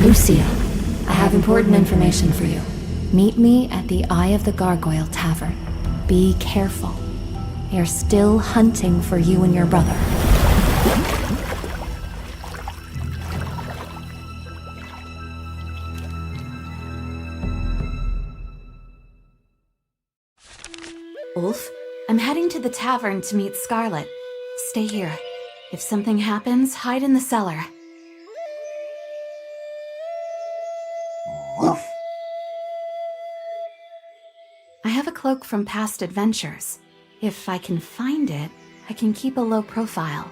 Lucia, I have important information for you. Meet me at the Eye of the Gargoyle Tavern. Be careful. They're still hunting for you and your brother. Ulf, I'm heading to the tavern to meet Scarlet. Stay here. If something happens, hide in the cellar. I have a cloak from past adventures. If I can find it, I can keep a low profile.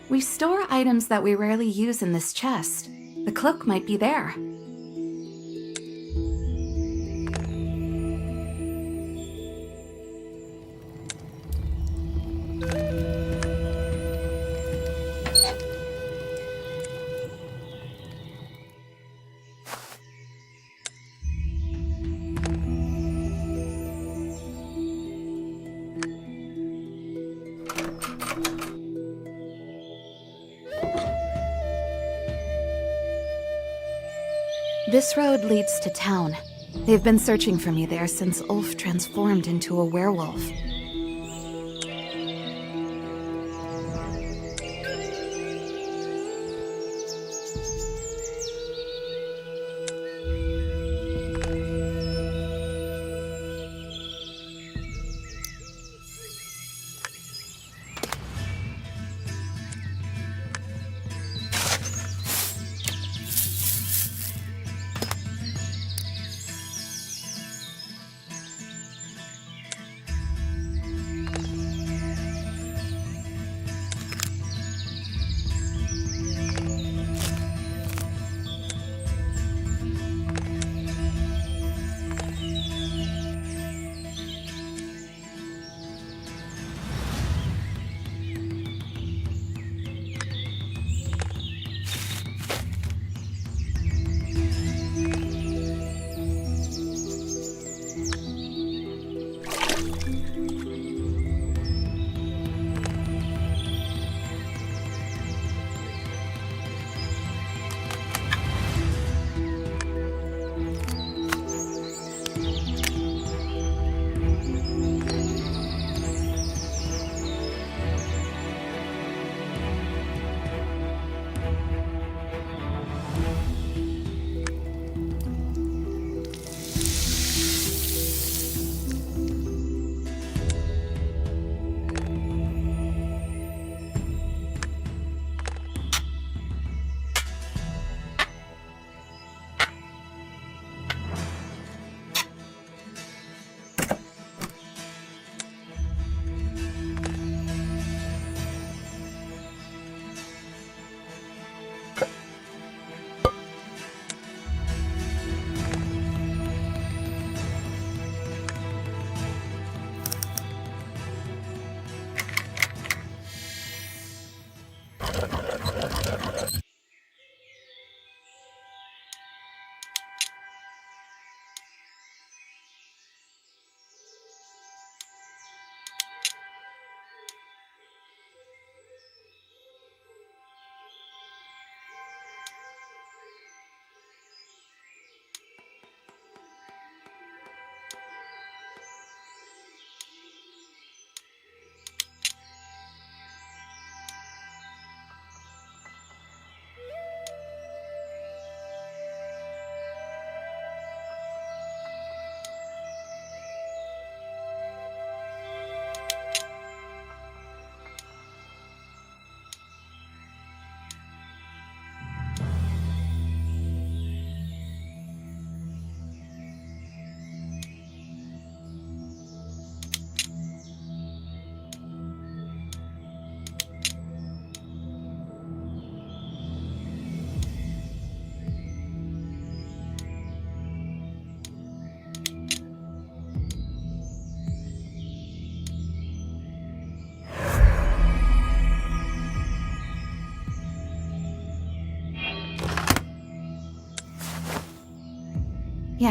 We store items that we rarely use in this chest. The cloak might be there. This road leads to town. They've been searching for me there since Ulf transformed into a werewolf.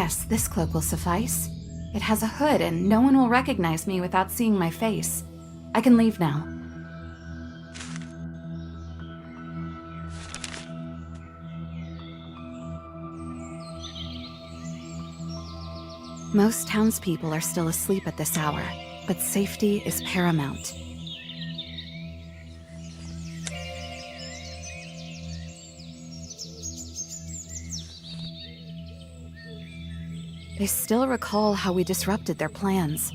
Yes, this cloak will suffice. It has a hood and no one will recognize me without seeing my face. I can leave now. Most townspeople are still asleep at this hour, but safety is paramount. They still recall how we disrupted their plans.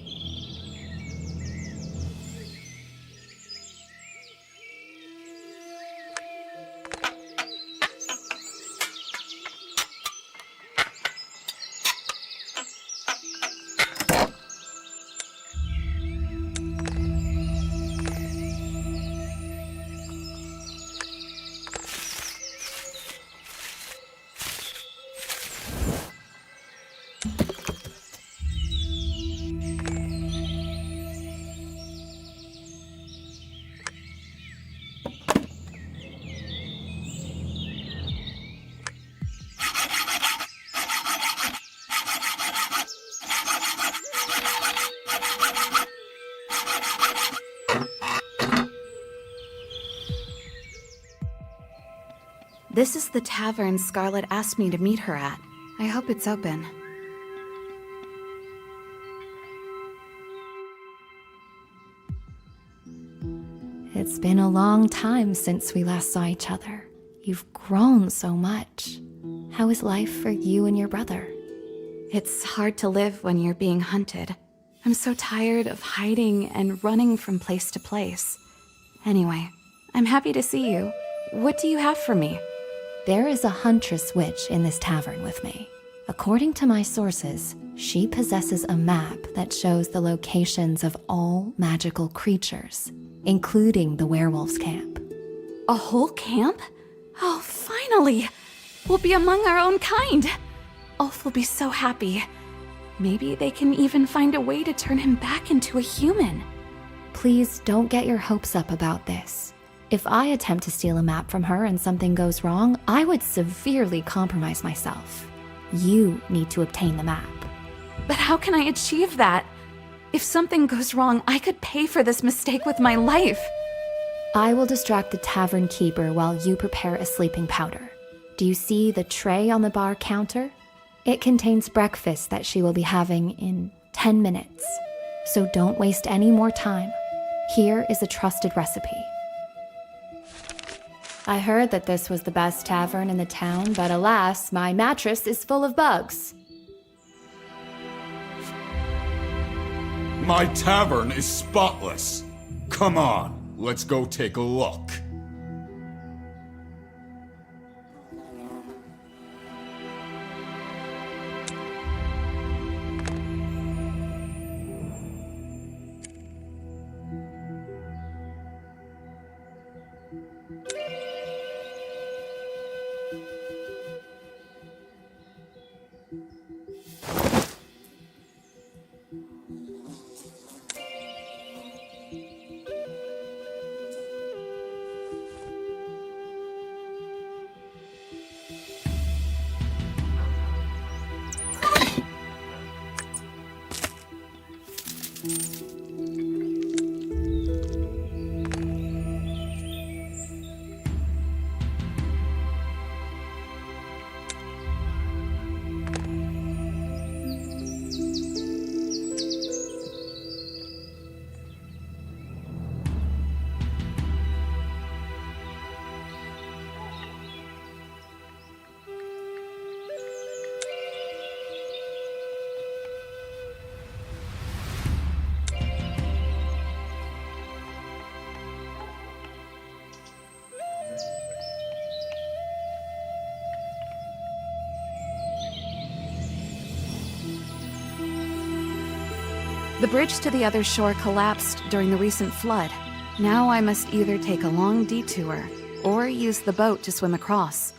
This is the tavern Scarlet asked me to meet her at. I hope it's open. It's been a long time since we last saw each other. You've grown so much. How is life for you and your brother? It's hard to live when you're being hunted. I'm so tired of hiding and running from place to place. Anyway, I'm happy to see you. What do you have for me? There is a huntress witch in this tavern with me. According to my sources, she possesses a map that shows the locations of all magical creatures, including the werewolf's camp. A whole camp? Oh, finally! We'll be among our own kind! Ulf will be so happy. Maybe they can even find a way to turn him back into a human. Please don't get your hopes up about this. If I attempt to steal a map from her and something goes wrong, I would severely compromise myself. You need to obtain the map. But how can I achieve that? If something goes wrong, I could pay for this mistake with my life. I will distract the tavern keeper while you prepare a sleeping powder. Do you see the tray on the bar counter? It contains breakfast that she will be having in 10 minutes. So don't waste any more time. Here is a trusted recipe. I heard that this was the best tavern in the town, but alas, my mattress is full of bugs. My tavern is spotless. Come on, let's go take a look. The bridge to the other shore collapsed during the recent flood. Now I must either take a long detour or use the boat to swim across.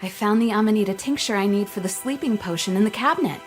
I found the Amanita tincture I need for the sleeping potion in the cabinet.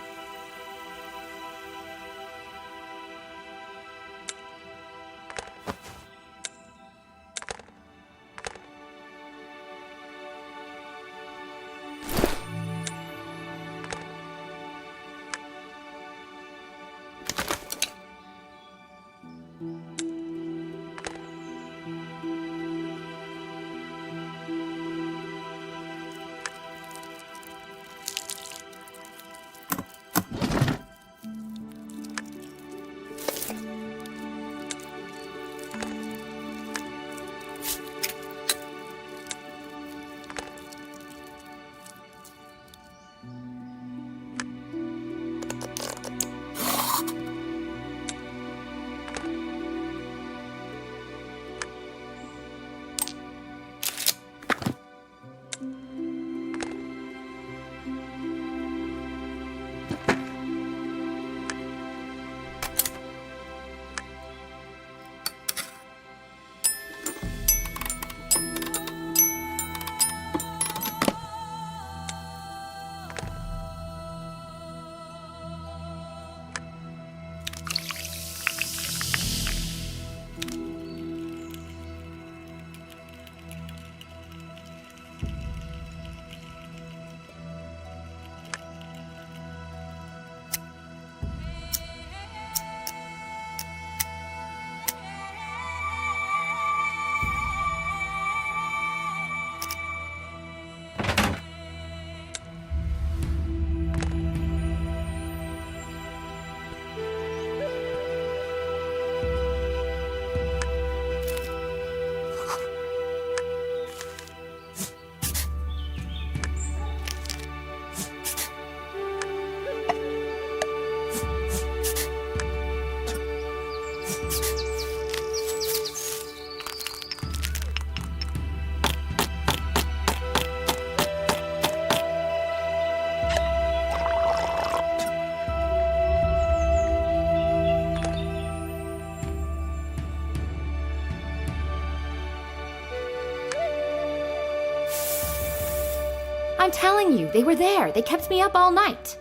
I'm telling you, they were there. They kept me up all night.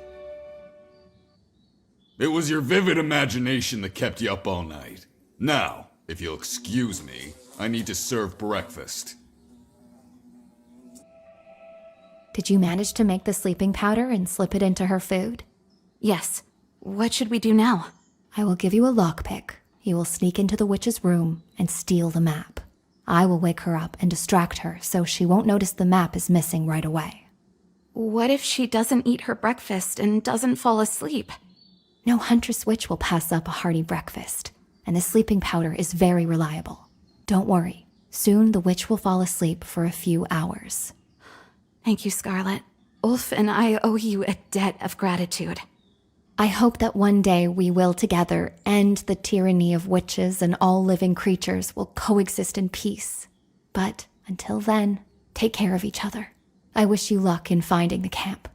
It was your vivid imagination that kept you up all night. Now, if you'll excuse me, I need to serve breakfast. Did you manage to make the sleeping powder and slip it into her food? Yes. What should we do now? I will give you a lockpick. You will sneak into the witch's room and steal the map. I will wake her up and distract her so she won't notice the map is missing right away. What if she doesn't eat her breakfast and doesn't fall asleep? No huntress witch will pass up a hearty breakfast, and the sleeping powder is very reliable. Don't worry. Soon the witch will fall asleep for a few hours. Thank you, Scarlet. Ulf and I owe you a debt of gratitude. I hope that one day we will together end the tyranny of witches and all living creatures will coexist in peace. But until then, take care of each other. I wish you luck in finding the camp.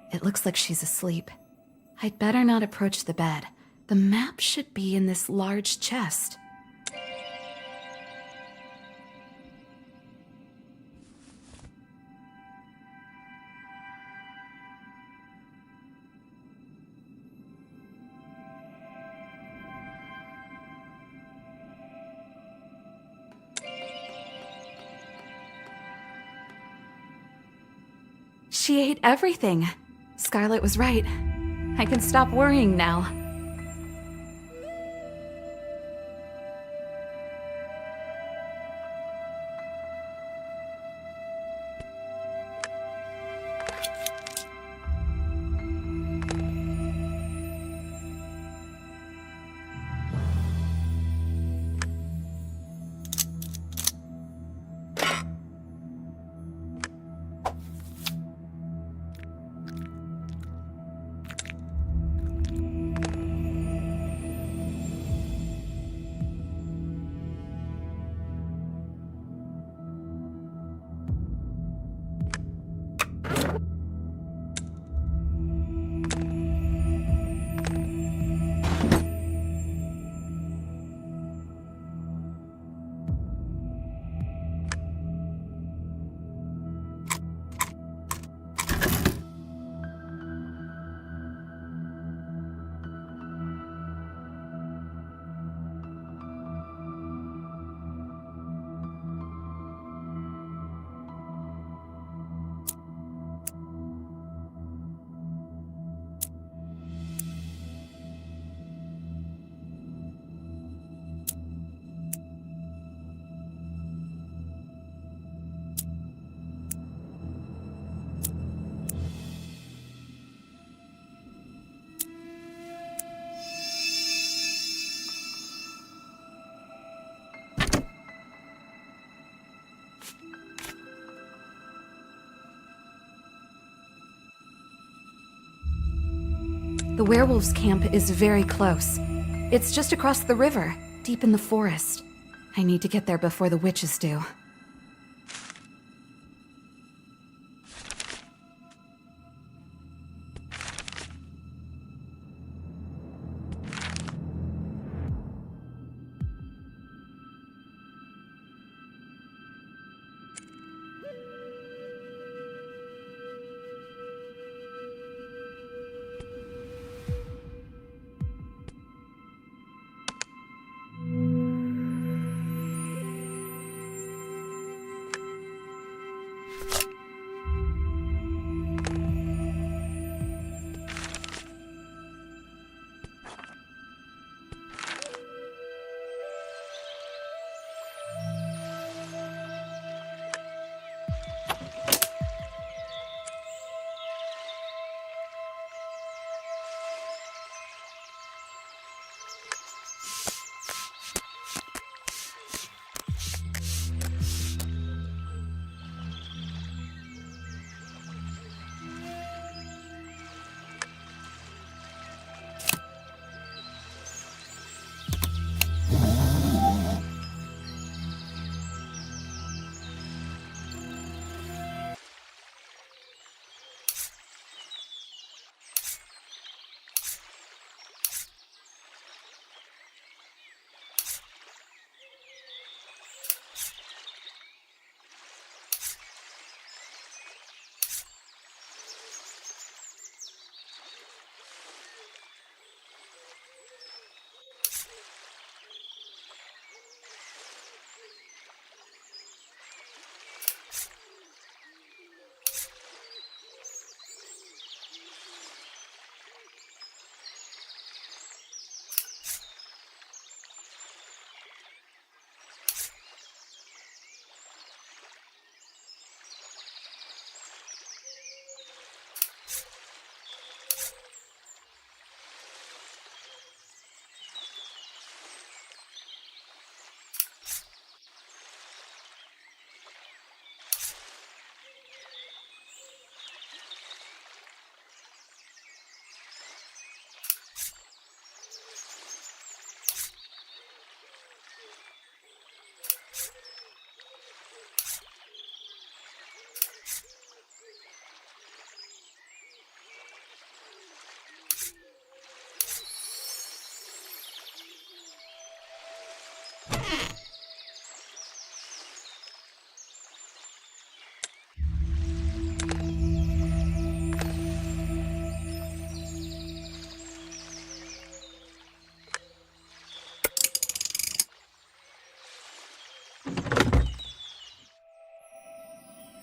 It looks like she's asleep. I'd better not approach the bed. The map should be in this large chest. She ate everything. Scarlet was right. I can stop worrying now. The werewolves' camp is very close. It's just across the river, deep in the forest. I need to get there before the witches do.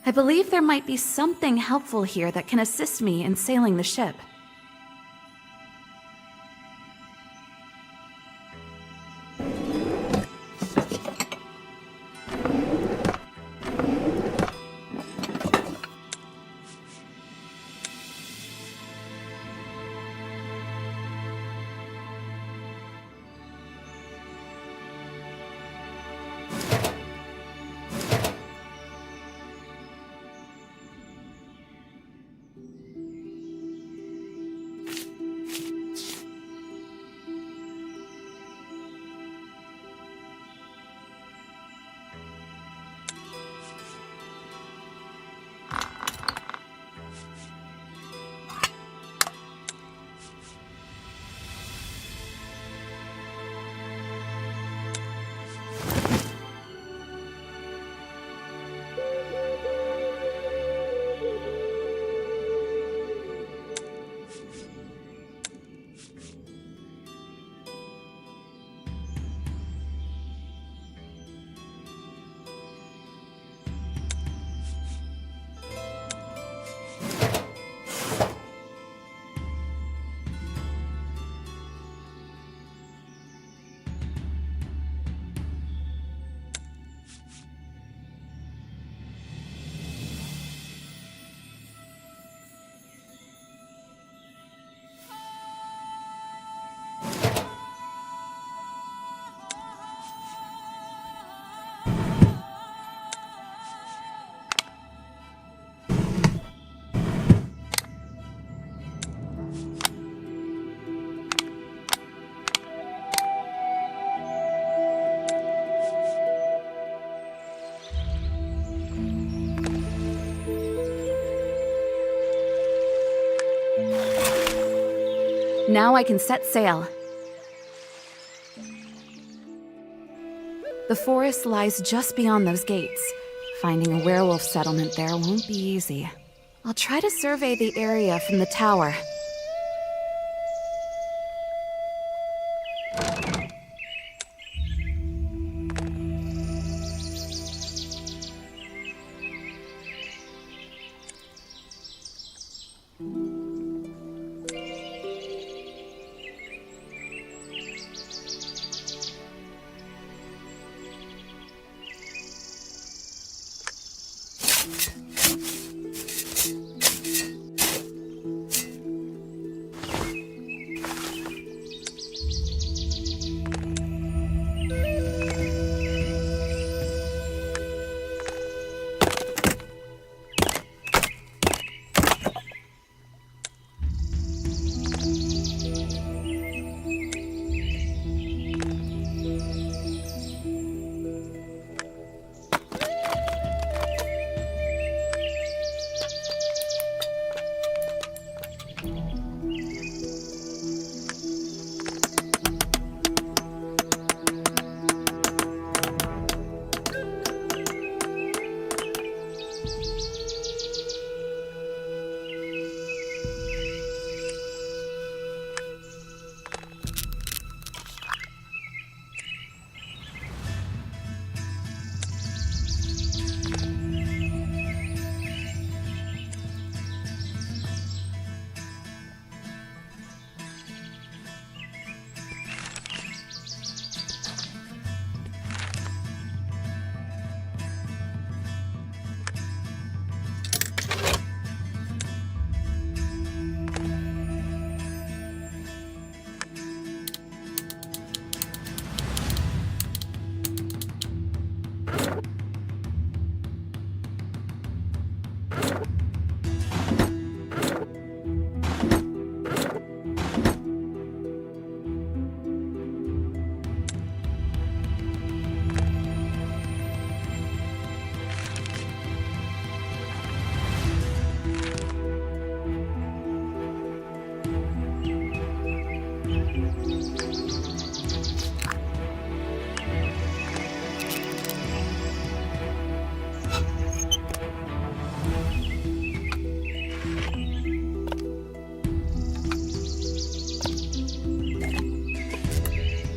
I believe there might be something helpful here that can assist me in sailing the ship. Now I can set sail. The forest lies just beyond those gates. Finding a werewolf settlement there won't be easy. I'll try to survey the area from the tower.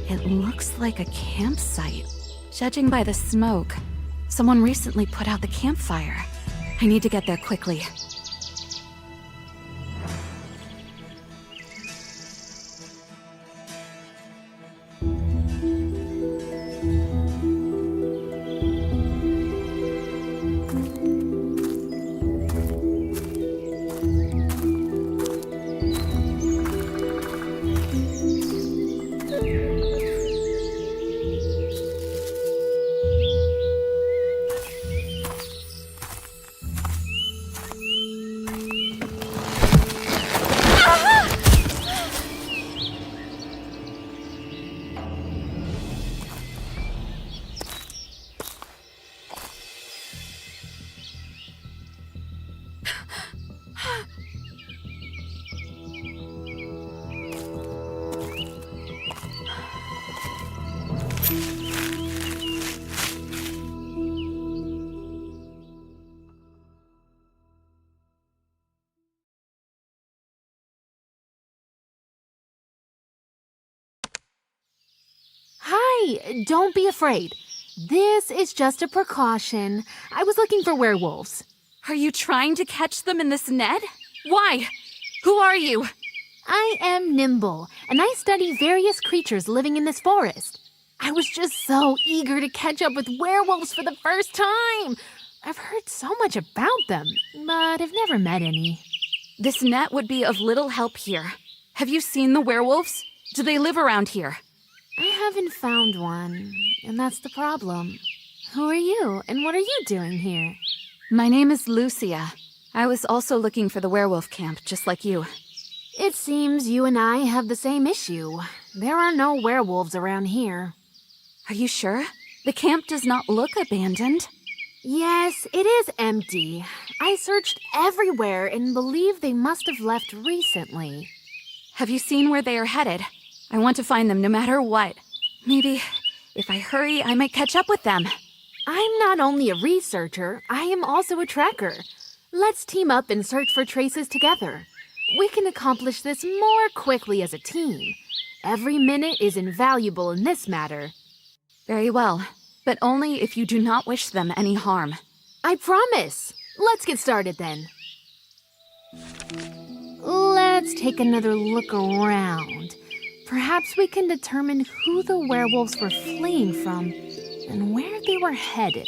It looks like a campsite. Judging by the smoke, someone recently put out the campfire. I need to get there quickly. Hi, don't be afraid. This is just a precaution. I was looking for werewolves. Are you trying to catch them in this net? Why? Who are you? I am Nimble, and I study various creatures living in this forest. I was just so eager to catch up with werewolves for the first time. I've heard so much about them, but I've never met any. This net would be of little help here. Have you seen the werewolves? Do they live around here? I haven't found one, and that's the problem. Who are you, and what are you doing here? My name is Lucia. I was also looking for the werewolf camp, just like you. It seems you and I have the same issue. There are no werewolves around here. Are you sure? The camp does not look abandoned. Yes, it is empty. I searched everywhere and believe they must have left recently. Have you seen where they are headed? I want to find them no matter what. Maybe, if I hurry, I might catch up with them. I'm not only a researcher, I am also a tracker. Let's team up and search for traces together. We can accomplish this more quickly as a team. Every minute is invaluable in this matter. Very well, but only if you do not wish them any harm. I promise. Let's get started then. Let's take another look around. Perhaps we can determine who the werewolves were fleeing from and where they were headed.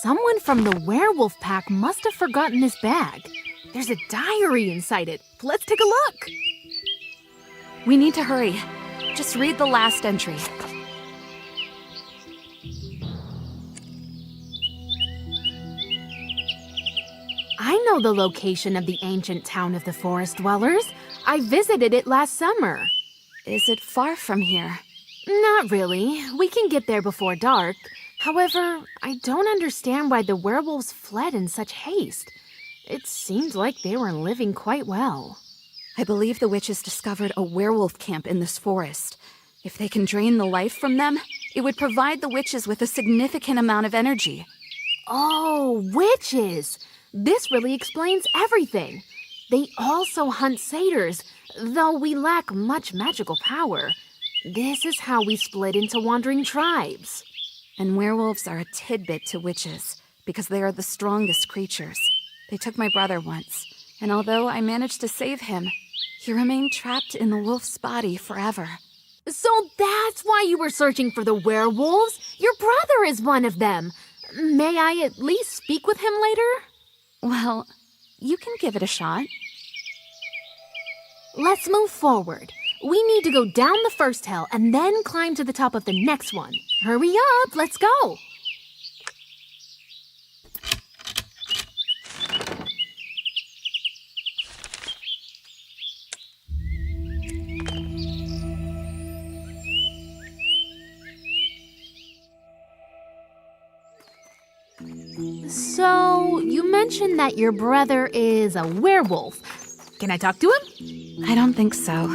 Someone from the werewolf pack must have forgotten this bag. There's a diary inside it. Let's take a look. We need to hurry. Just read the last entry. I know the location of the ancient town of the forest dwellers. I visited it last summer. Is it far from here? Not really. We can get there before dark. However, I don't understand why the werewolves fled in such haste. It seemed like they were living quite well. I believe the witches discovered a werewolf camp in this forest. If they can drain the life from them, it would provide the witches with a significant amount of energy. Oh, witches! This really explains everything. They also hunt satyrs, though we lack much magical power. This is how we split into wandering tribes. And werewolves are a tidbit to witches, because they are the strongest creatures. They took my brother once, and although I managed to save him, he remained trapped in the wolf's body forever. So that's why you were searching for the werewolves? Your brother is one of them. May I at least speak with him later? Well, you can give it a shot. Let's move forward. We need to go down the first hill and then climb to the top of the next one. Hurry up, let's go. So, you mentioned that your brother is a werewolf. Can I talk to him? I don't think so.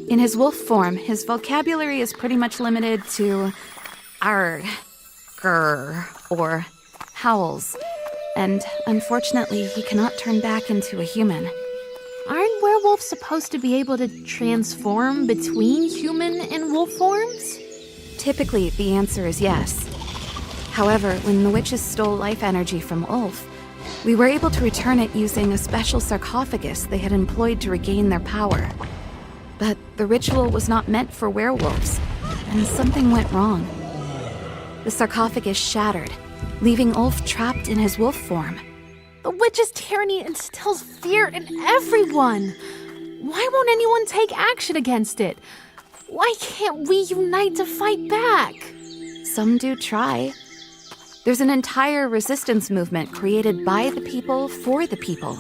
In his wolf form, his vocabulary is pretty much limited to arg, grr, or howls. And unfortunately, he cannot turn back into a human. Aren't werewolves supposed to be able to transform between human and wolf forms? Typically, the answer is yes. However, when the witches stole life energy from Ulf, we were able to return it using a special sarcophagus they had employed to regain their power. But the ritual was not meant for werewolves, and something went wrong. The sarcophagus shattered, leaving Ulf trapped in his wolf form. The witch's tyranny instills fear in everyone. Why won't anyone take action against it? Why can't we unite to fight back? Some do try. There's an entire resistance movement created by the people for the people.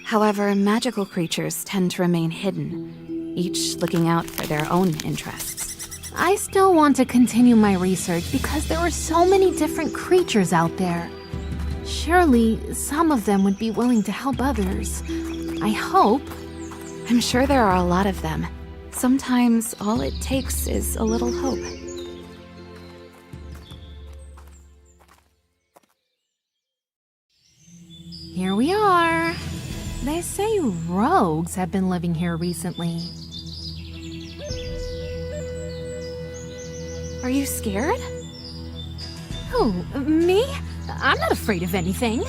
However, magical creatures tend to remain hidden, each looking out for their own interests. I still want to continue my research because there are so many different creatures out there. Surely, some of them would be willing to help others. I hope. I'm sure there are a lot of them. Sometimes all it takes is a little hope. Here we are. They say rogues have been living here recently. Are you scared? Who, me? I'm not afraid of anything.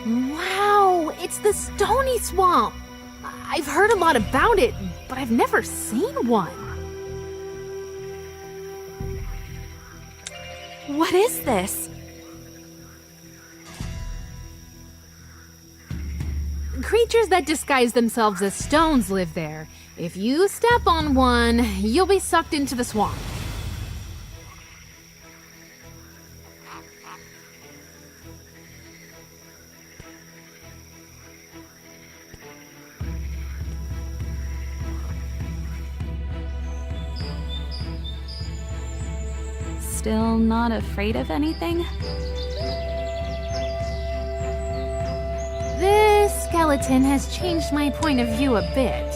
Wow, it's the Stony Swamp. I've heard a lot about it, but I've never seen one. What is this? Creatures that disguise themselves as stones live there. If you step on one, you'll be sucked into the swamp. Still not afraid of anything? This skeleton has changed my point of view a bit.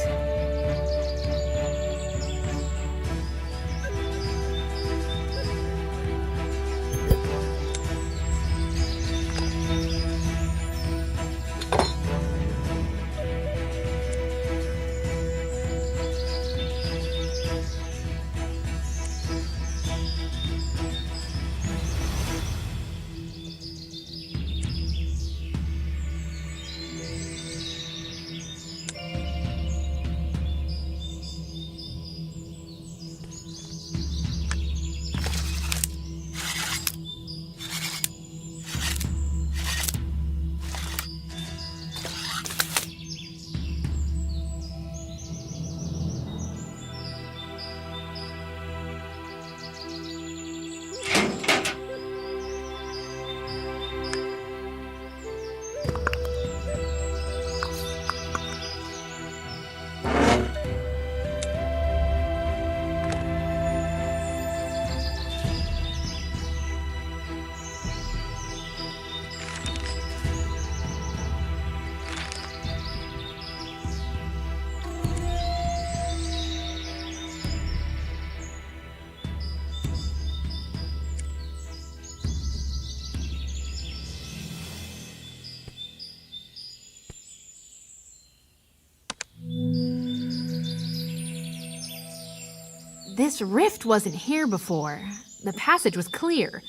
This rift wasn't here before. The passage was clear.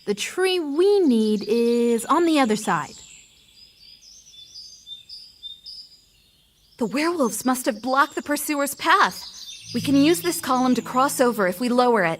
The tree we need is on the other side. The werewolves must have blocked the pursuer's path. We can use this column to cross over if we lower it.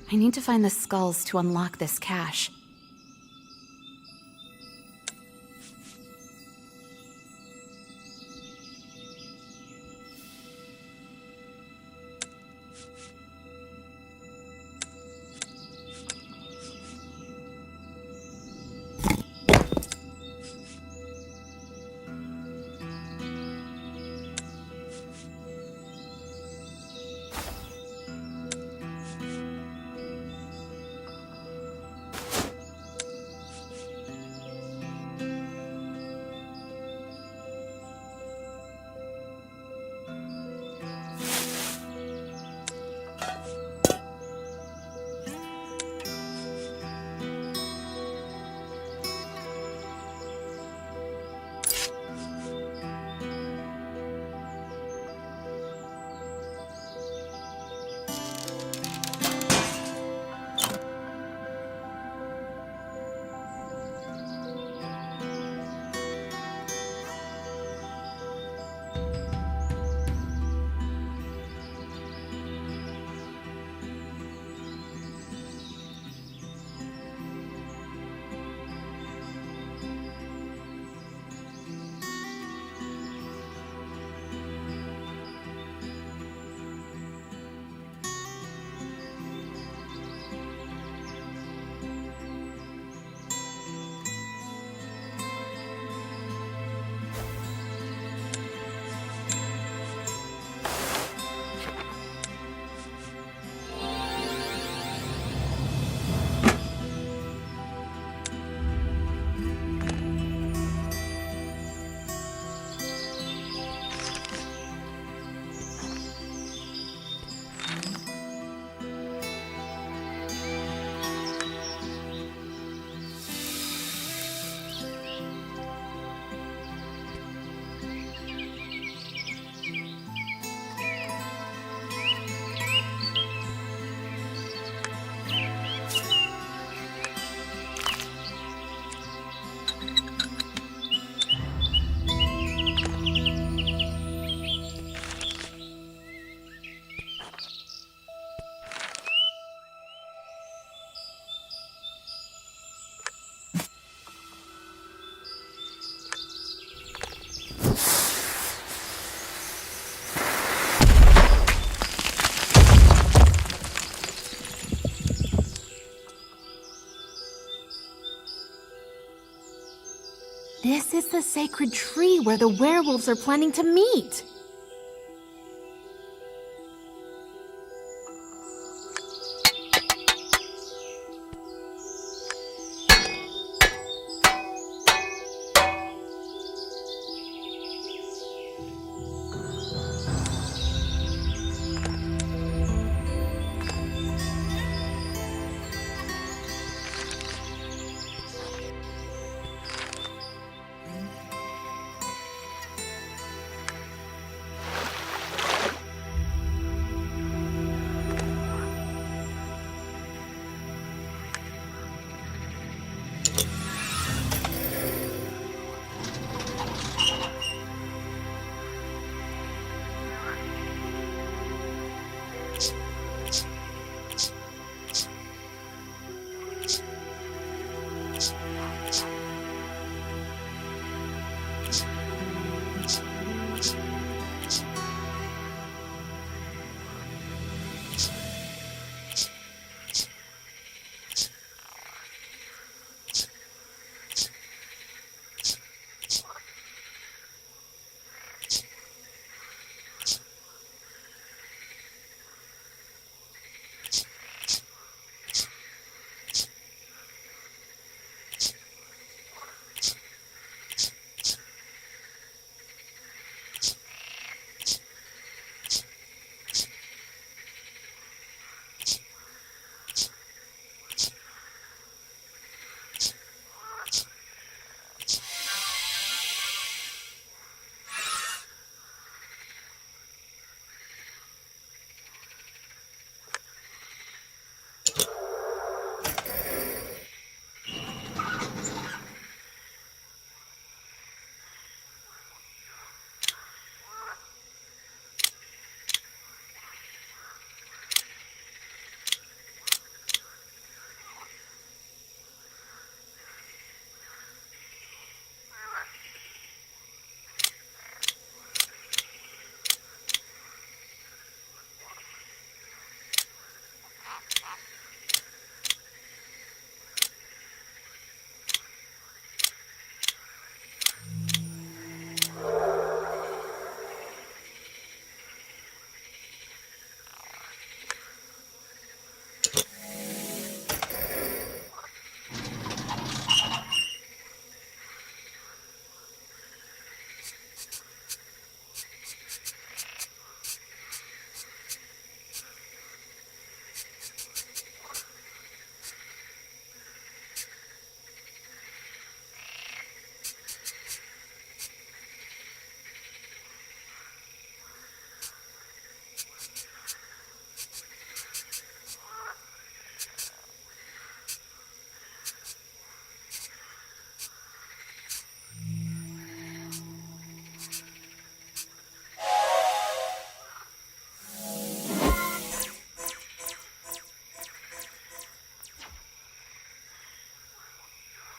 I need to find the skulls to unlock this cache. This is the sacred tree where the werewolves are planning to meet.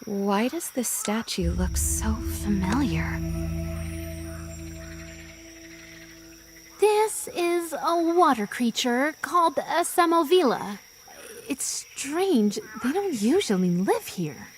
Why does this statue look so familiar? This is a water creature called a Samovila. It's strange. They don't usually live here.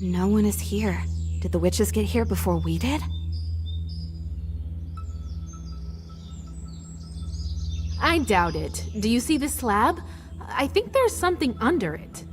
No one is here. Did the witches get here before we did? I doubt it. Do you see this slab? I think there's something under it.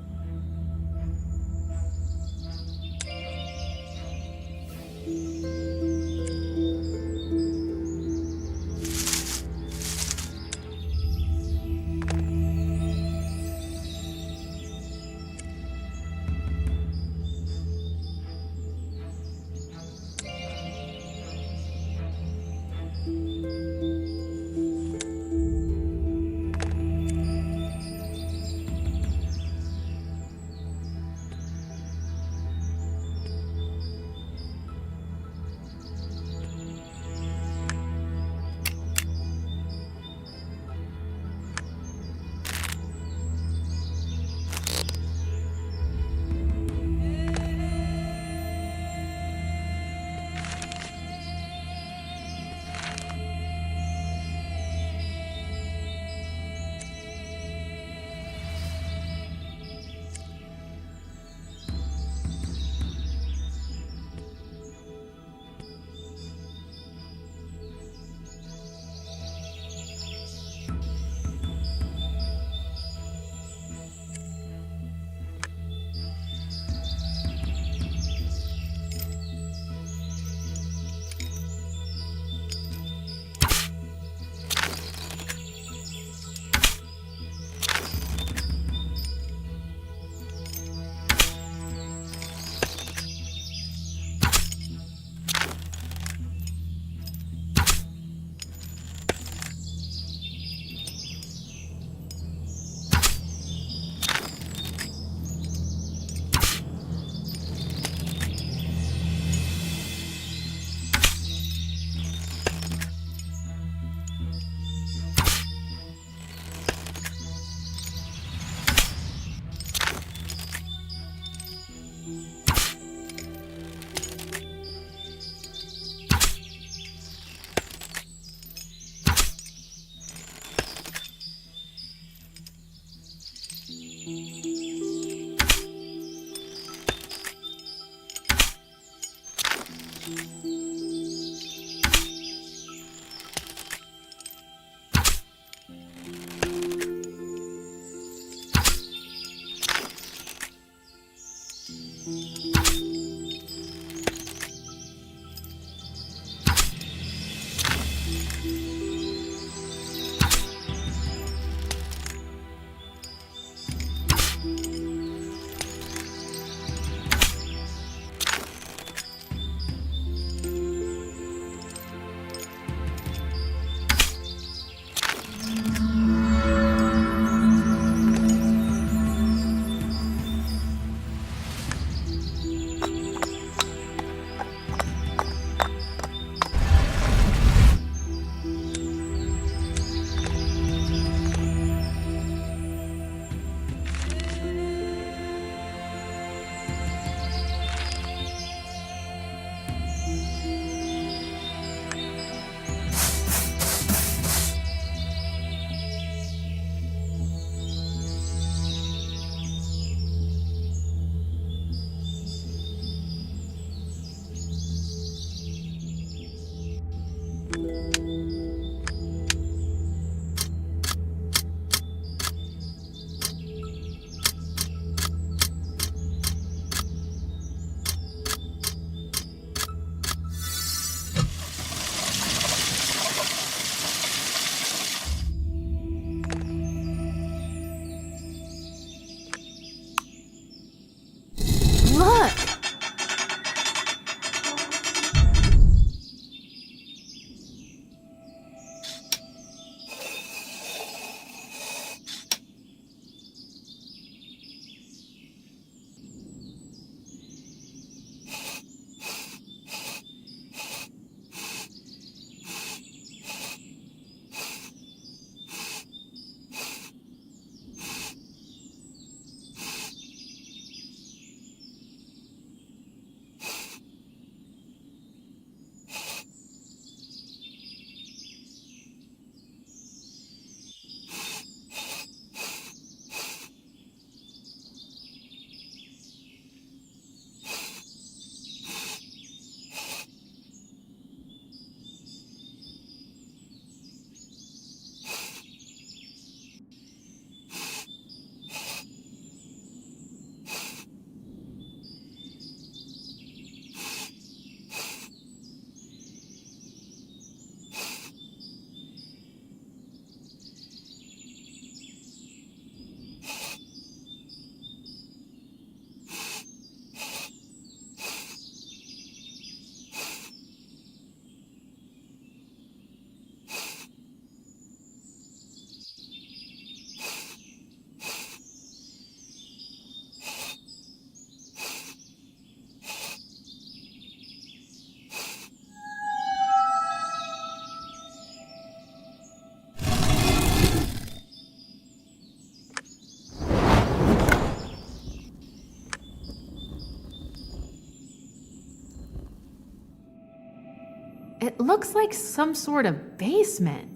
It looks like some sort of basement.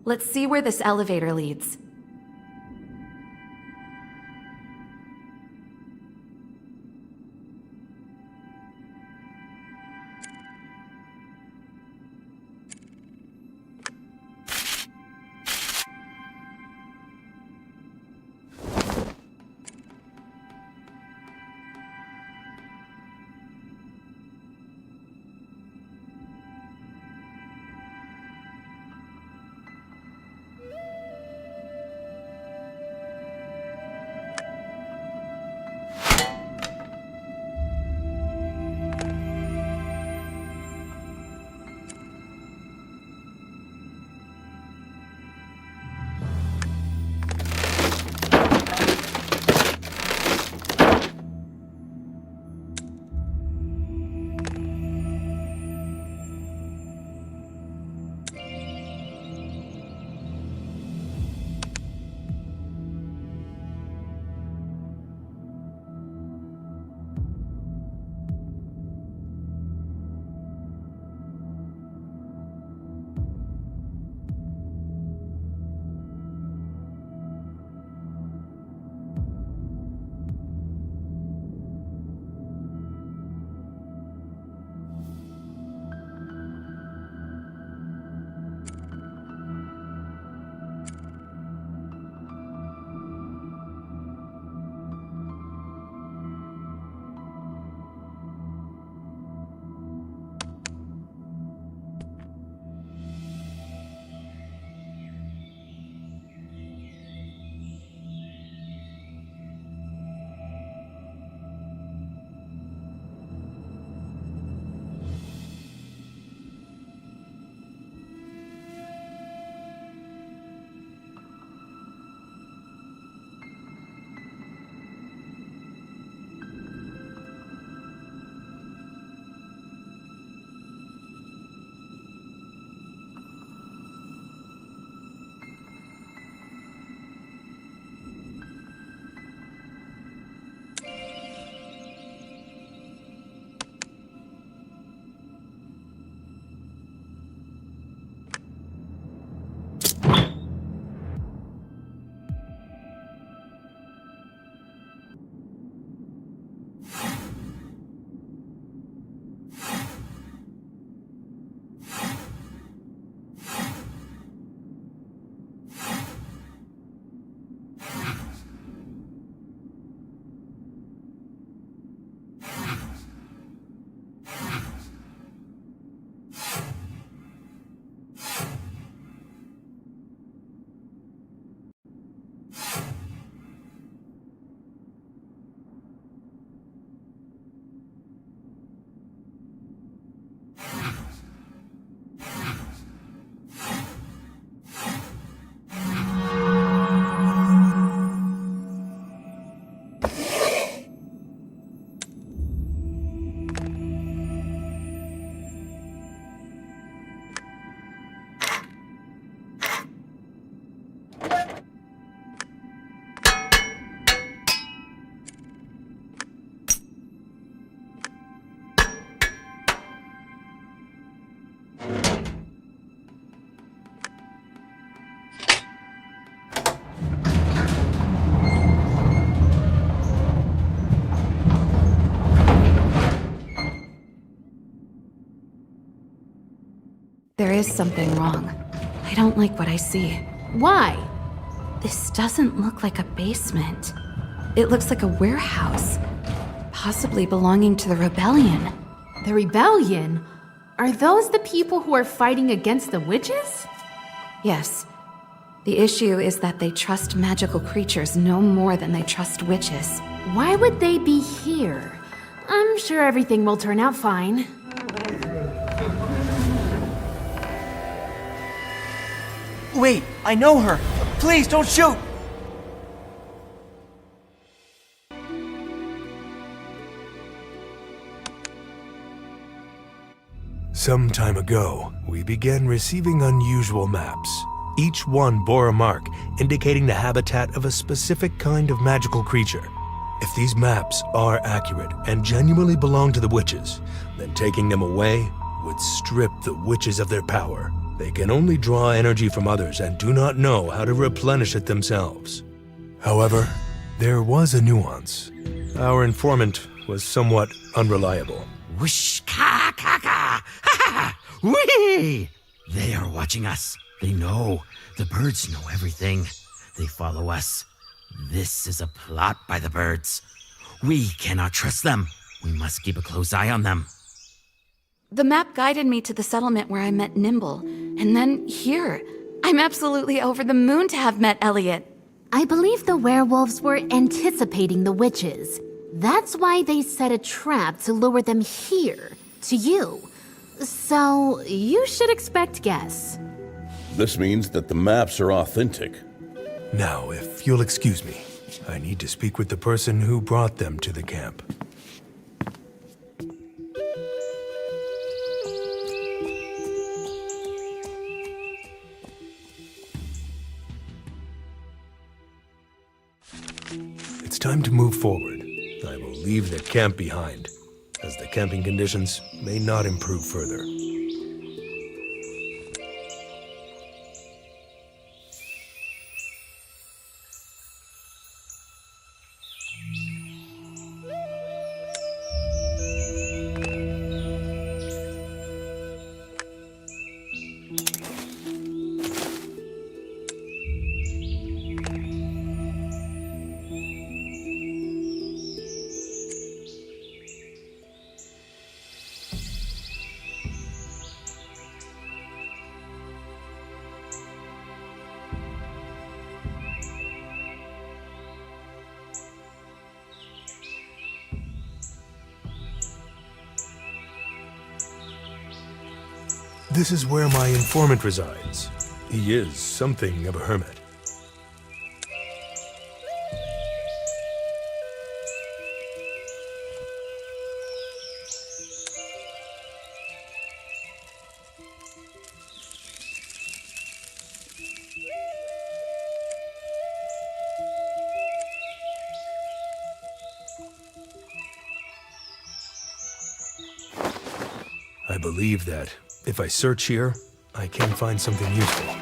Let's see where this elevator leads. There is something wrong. I don't like what I see. Why? This doesn't look like a basement. It looks like a warehouse, possibly belonging to the rebellion. The rebellion? Are those the people who are fighting against the witches? Yes. The issue is that they trust magical creatures no more than they trust witches. Why would they be here? I'm sure everything will turn out fine. Wait, I know her! Please, don't shoot! Some time ago, we began receiving unusual maps. Each one bore a mark indicating the habitat of a specific kind of magical creature. If these maps are accurate and genuinely belong to the witches, then taking them away would strip the witches of their power. They can only draw energy from others and do not know how to replenish it themselves. However, there was a nuance. Our informant was somewhat unreliable. Whoosh, ka, ka, ka, ha, ha, whee! They are watching us. They know. The birds know everything. They follow us. This is a plot by the birds. We cannot trust them. We must keep a close eye on them. The map guided me to the settlement where I met Nimble, and then here. I'm absolutely over the moon to have met Elliot. I believe the werewolves were anticipating the witches. That's why they set a trap to lure them here, to you. So, you should expect guests. This means that the maps are authentic. Now, if you'll excuse me, I need to speak with the person who brought them to the camp. It's time to move forward. I will leave the camp behind, as the camping conditions may not improve further. This is where my informant resides. He is something of a hermit. I believe that if I search here, I can find something useful.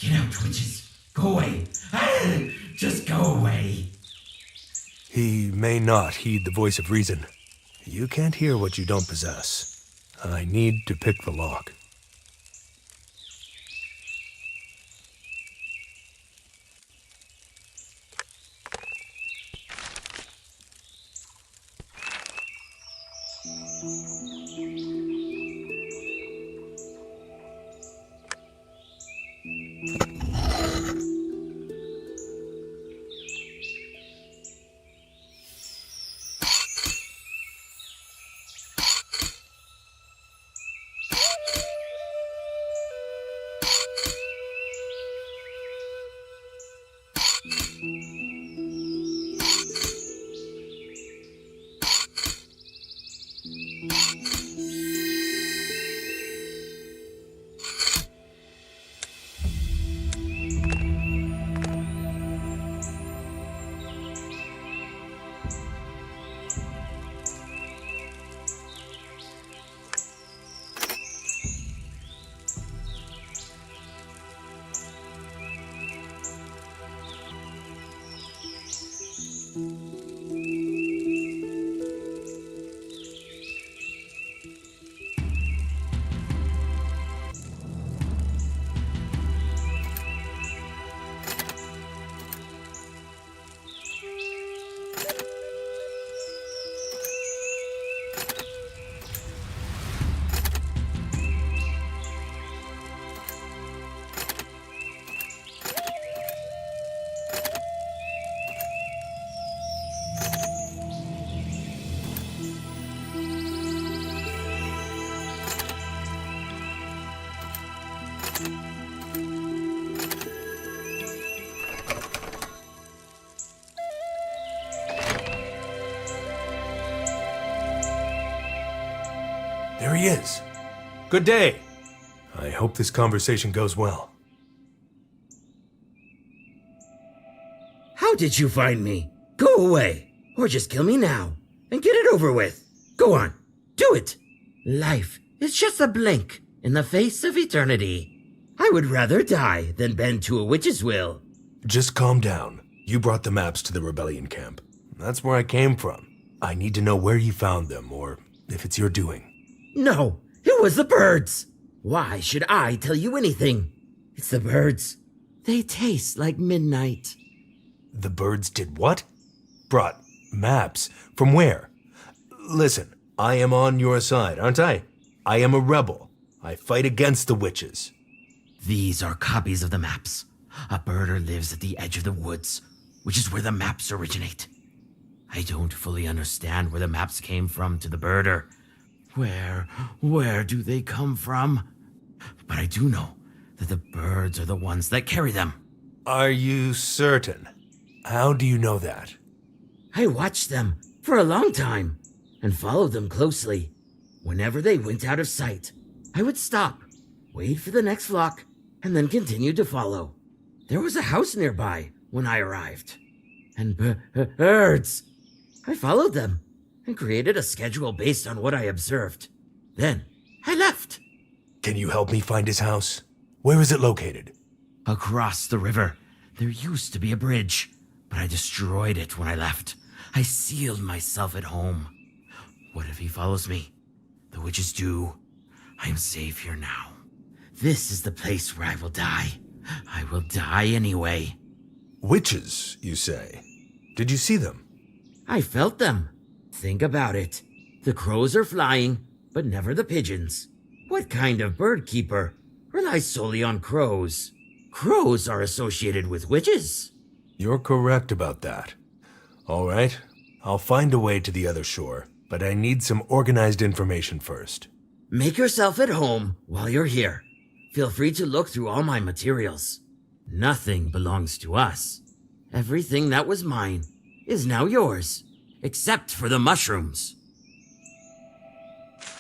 Get out, witches. Go away. Just go away. He may not heed the voice of reason. You can't hear what you don't possess. I need to pick the lock. There he is. Good day. I hope this conversation goes well. How did you find me? Go away, or just kill me now, and get it over with. Go on, do it. Life is just a blink in the face of eternity. I would rather die than bend to a witch's will. Just calm down. You brought the maps to the rebellion camp. That's where I came from. I need to know where you found them, or if it's your doing. No, it was the birds. Why should I tell you anything? It's the birds. They taste like midnight. The birds did what? Brought maps. From where? Listen, I am on your side, aren't I? I am a rebel. I fight against the witches. These are copies of the maps. A birder lives at the edge of the woods, which is where the maps originate. I don't fully understand where the maps came from to the birder. Where do they come from? But I do know that the birds are the ones that carry them. Are you certain? How do you know that? I watched them for a long time and followed them closely. Whenever they went out of sight, I would stop, wait for the next flock, and then continue to follow. There was a house nearby when I arrived. And birds. I followed them and created a schedule based on what I observed. Then I left. Can you help me find his house? Where is it located? Across the river, there used to be a bridge, but I destroyed it when I left. I sealed myself at home. What if he follows me? The witches do. I am safe here now. This is the place where I will die. I will die anyway. Witches, you say? Did you see them? I felt them. Think about it. The crows are flying, but never the pigeons. What kind of bird keeper relies solely on crows? Crows are associated with witches. You're correct about that. All right, I'll find a way to the other shore, but I need some organized information first. Make yourself at home while you're here. Feel free to look through all my materials. Nothing belongs to us. Everything that was mine is now yours, except for the mushrooms.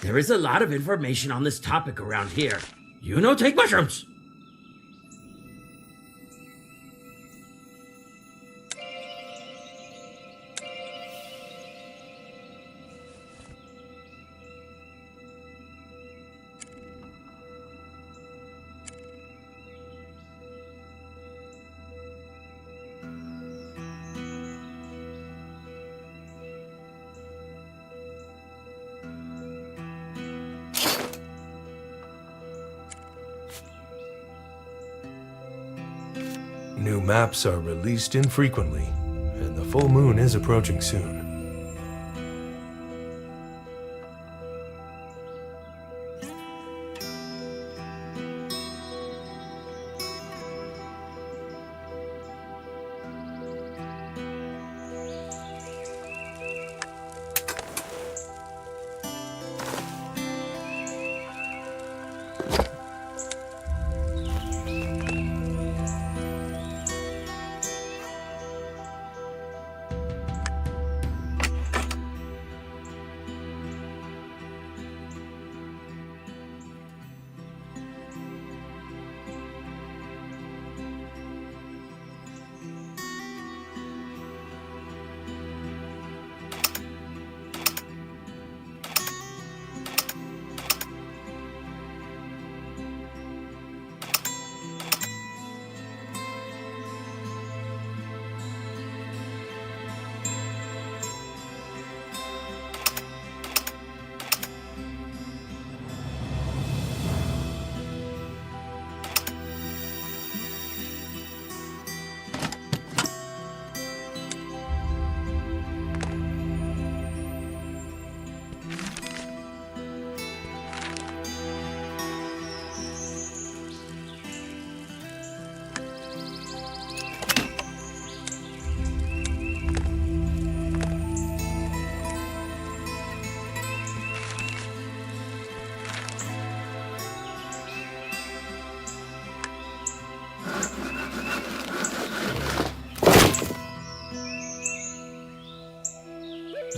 There is a lot of information on this topic around here. You know, take mushrooms! New maps are released infrequently, and the full moon is approaching soon.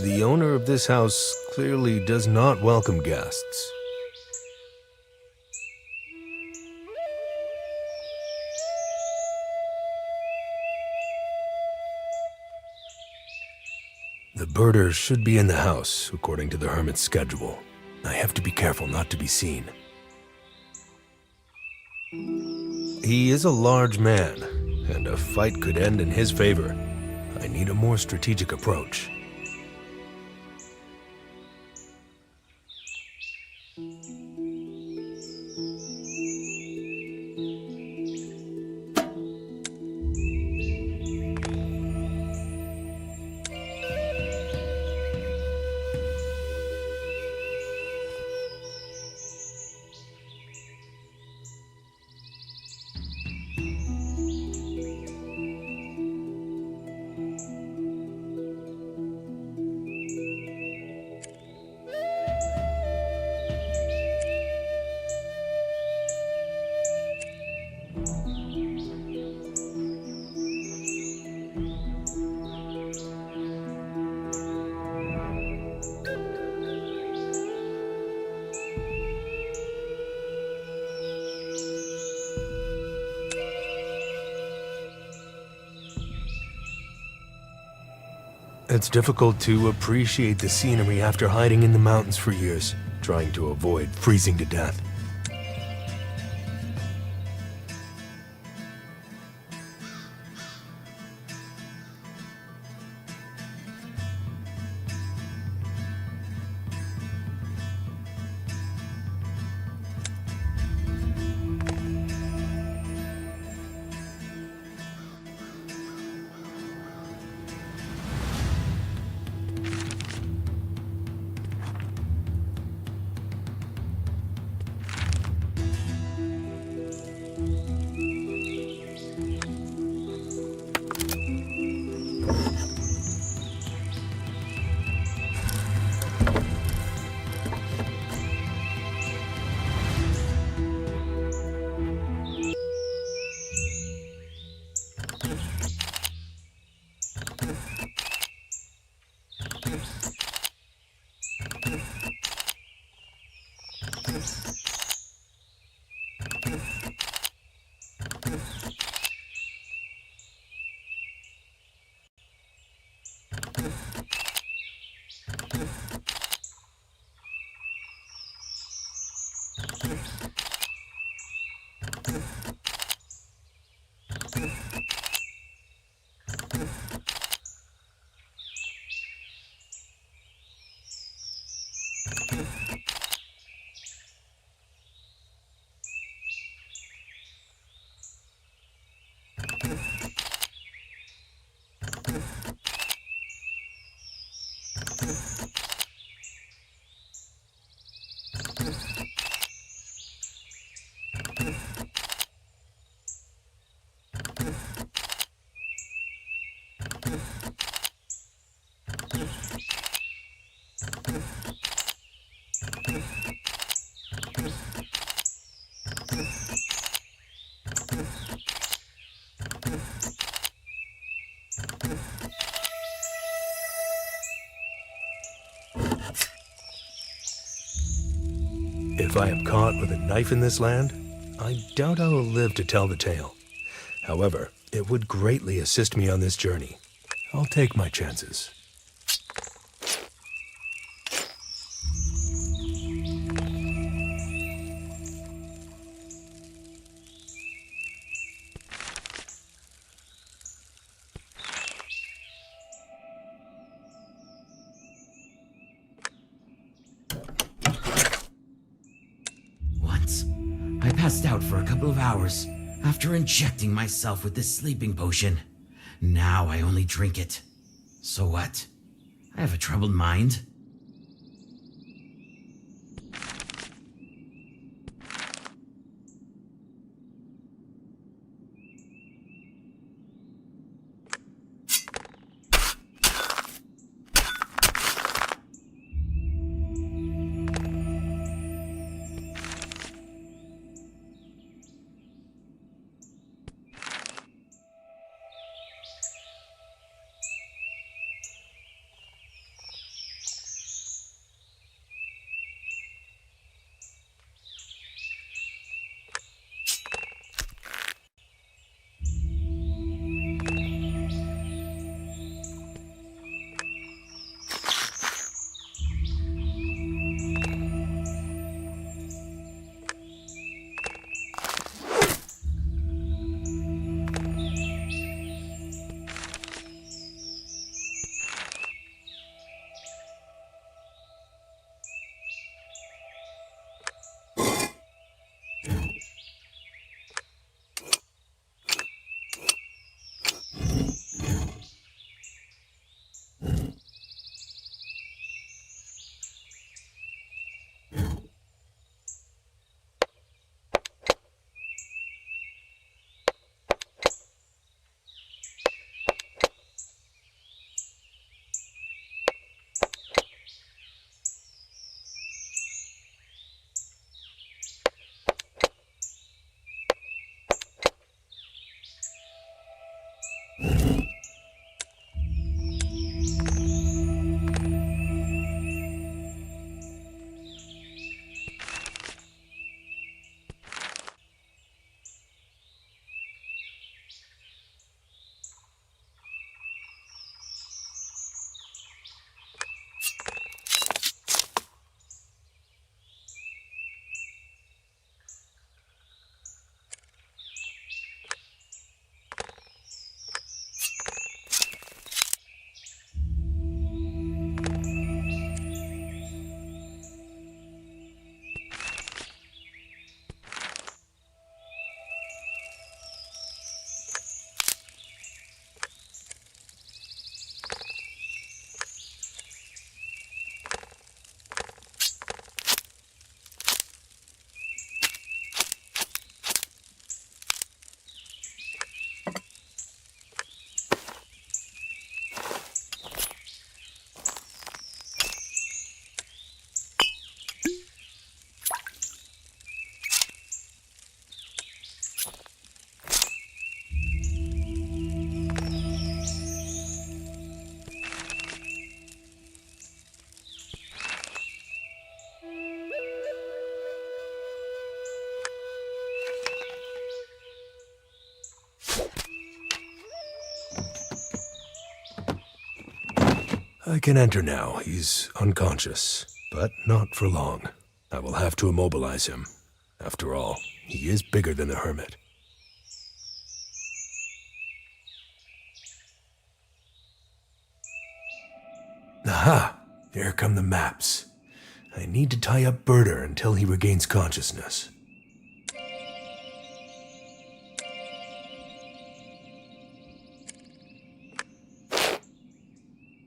The owner of this house clearly does not welcome guests. The birder should be in the house, according to the hermit's schedule. I have to be careful not to be seen. He is a large man, and a fight could end in his favor. I need a more strategic approach. It's difficult to appreciate the scenery after hiding in the mountains for years, trying to avoid freezing to death. If I am caught with a knife in this land, I doubt I will live to tell the tale. However, it would greatly assist me on this journey. I'll take my chances. Once, I passed out for a couple of hours after injecting myself with this sleeping potion. Now I only drink it. So what? I have a troubled mind. I can enter now. He's unconscious, but not for long. I will have to immobilize him. After all, he is bigger than the hermit. Aha! Here come the maps. I need to tie up Birder until he regains consciousness.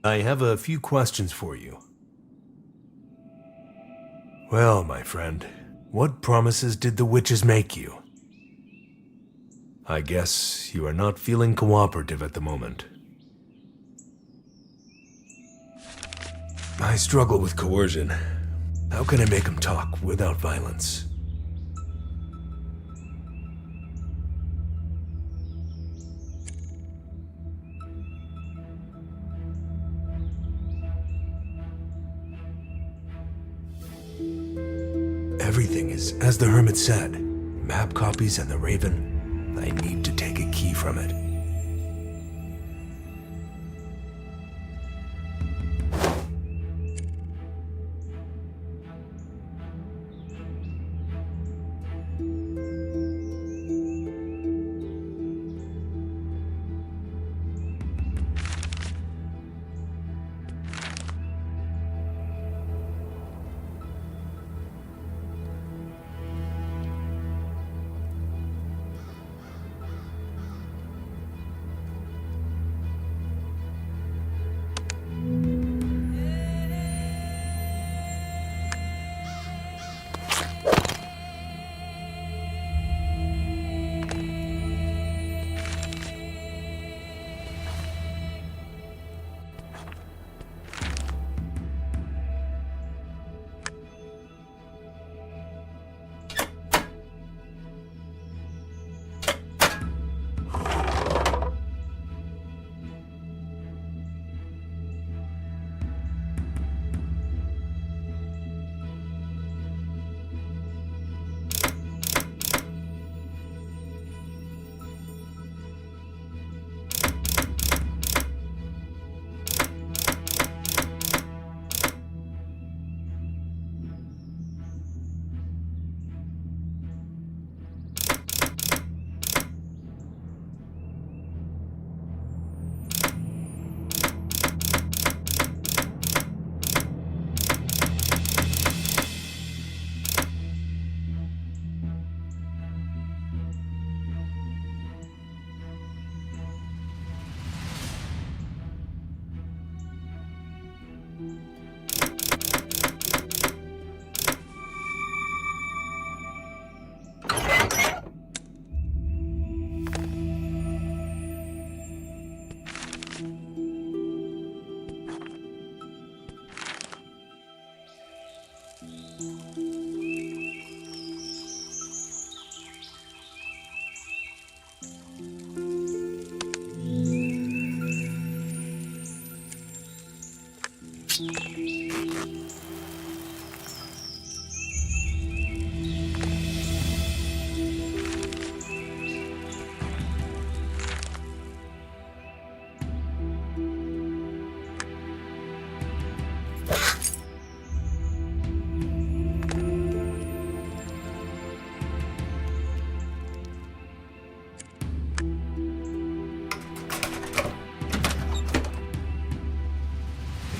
I have a few questions for you. Well, my friend, what promises did the witches make you? I guess you are not feeling cooperative at the moment. I struggle with coercion. How can I make him talk without violence? everything is as the hermit said. Map copies and the raven. I need to take a key from it.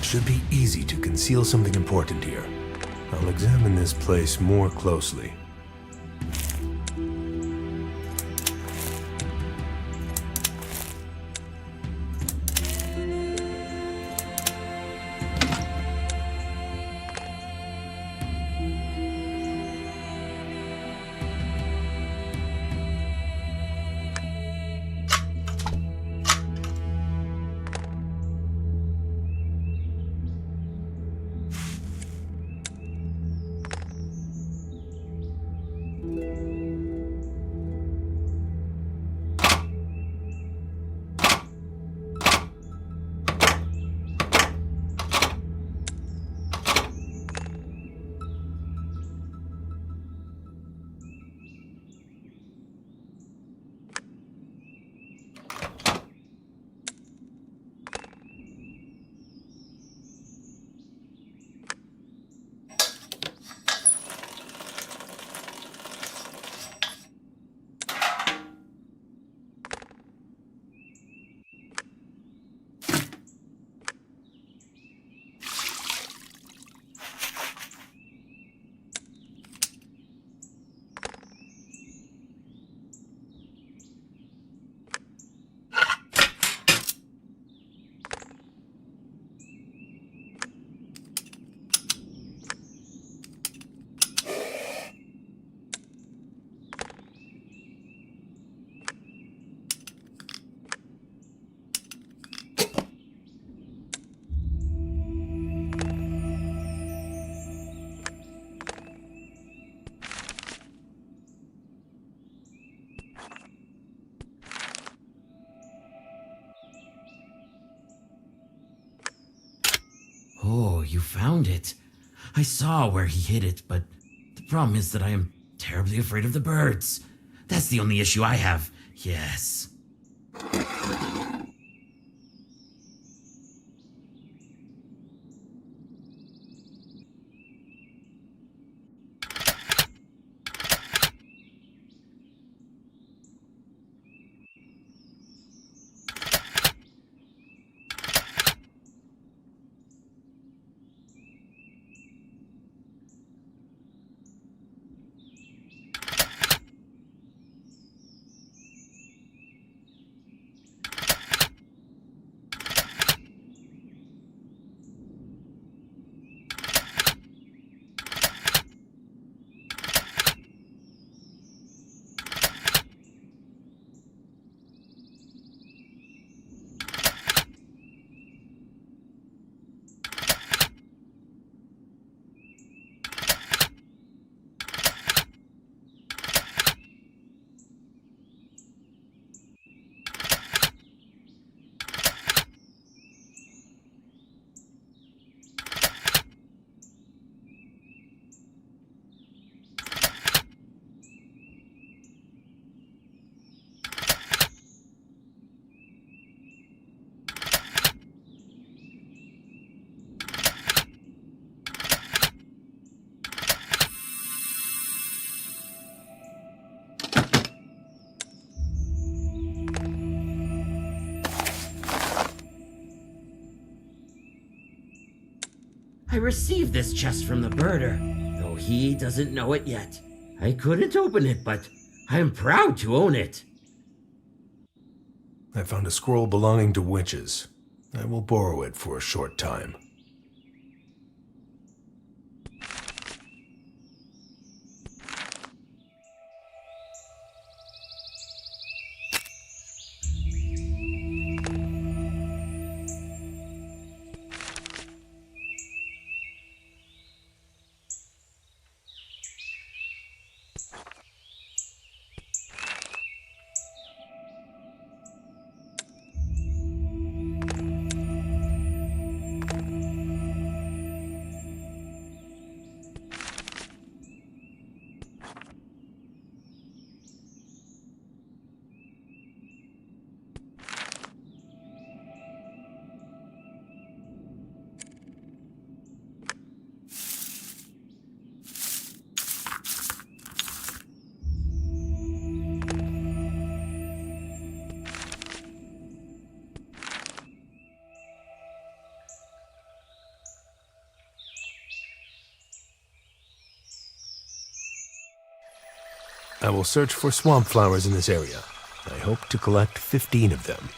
Should be easy to conceal something important here. I'll examine this place more closely. Oh, you found it. I saw where he hid it, but the Problem is that I am terribly afraid of the birds. That's the only issue I have. Yes. I received this chest from the birder, though he doesn't know it yet. I couldn't open it, but I am proud to own it. I found a scroll belonging to witches. I will borrow it for a short time. I will search for swamp flowers in this area. I hope to collect 15 of them.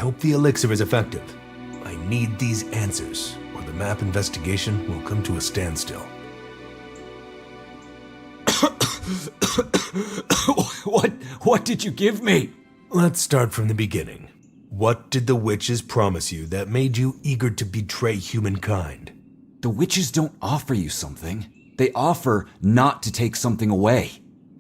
hope the elixir is effective. I need these answers, or the map investigation will come to a standstill. What did you give me? Let's start from the beginning. What did the witches promise you that made you eager to betray humankind? The witches don't offer you something. They offer not to take something away.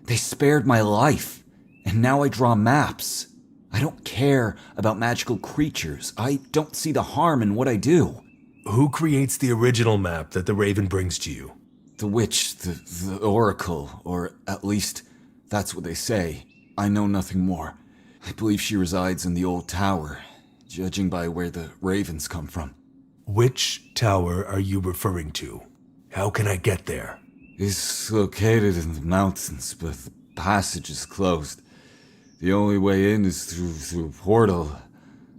They spared my life, and now I draw maps. I don't care about magical creatures. I don't see the harm in what I do. Who creates the original map that the Raven brings to you? The witch, the oracle, or at least that's what they say. I know nothing more. I believe she resides in the old tower, judging by where the ravens come from. Which tower are you referring to? How can I get there? It's located in the mountains, but the passage is closed. The only way in is through a portal.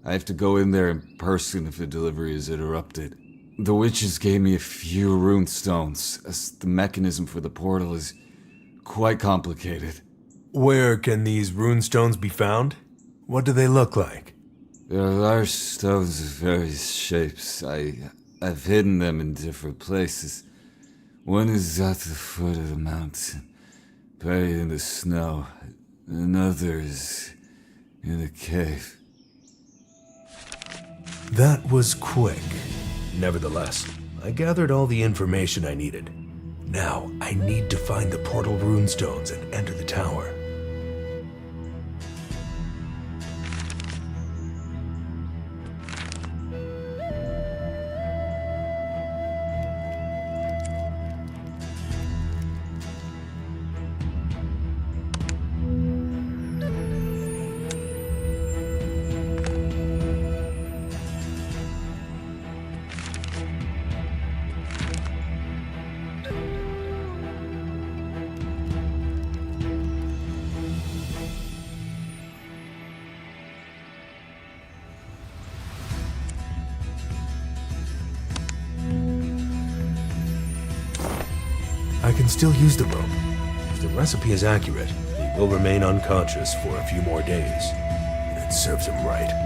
I have to go in there in person if the delivery is interrupted. The witches gave me a few rune stones, as the mechanism for the portal is quite complicated. Where can these runestones be found? What do they look like? There are large stones of various shapes. I've hidden them in different places. One is at the foot of the mountain, buried in the snow. Another is in a cave. That was quick. Nevertheless, I gathered all the information I needed. Now, I need to find the portal runestones and enter the tower. I can still use the rope. If the recipe is accurate, he will remain unconscious for a few more days. And it serves him right.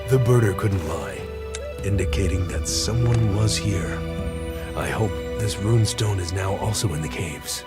The birder couldn't lie, indicating that someone was here. I hope this runestone is now also in the caves.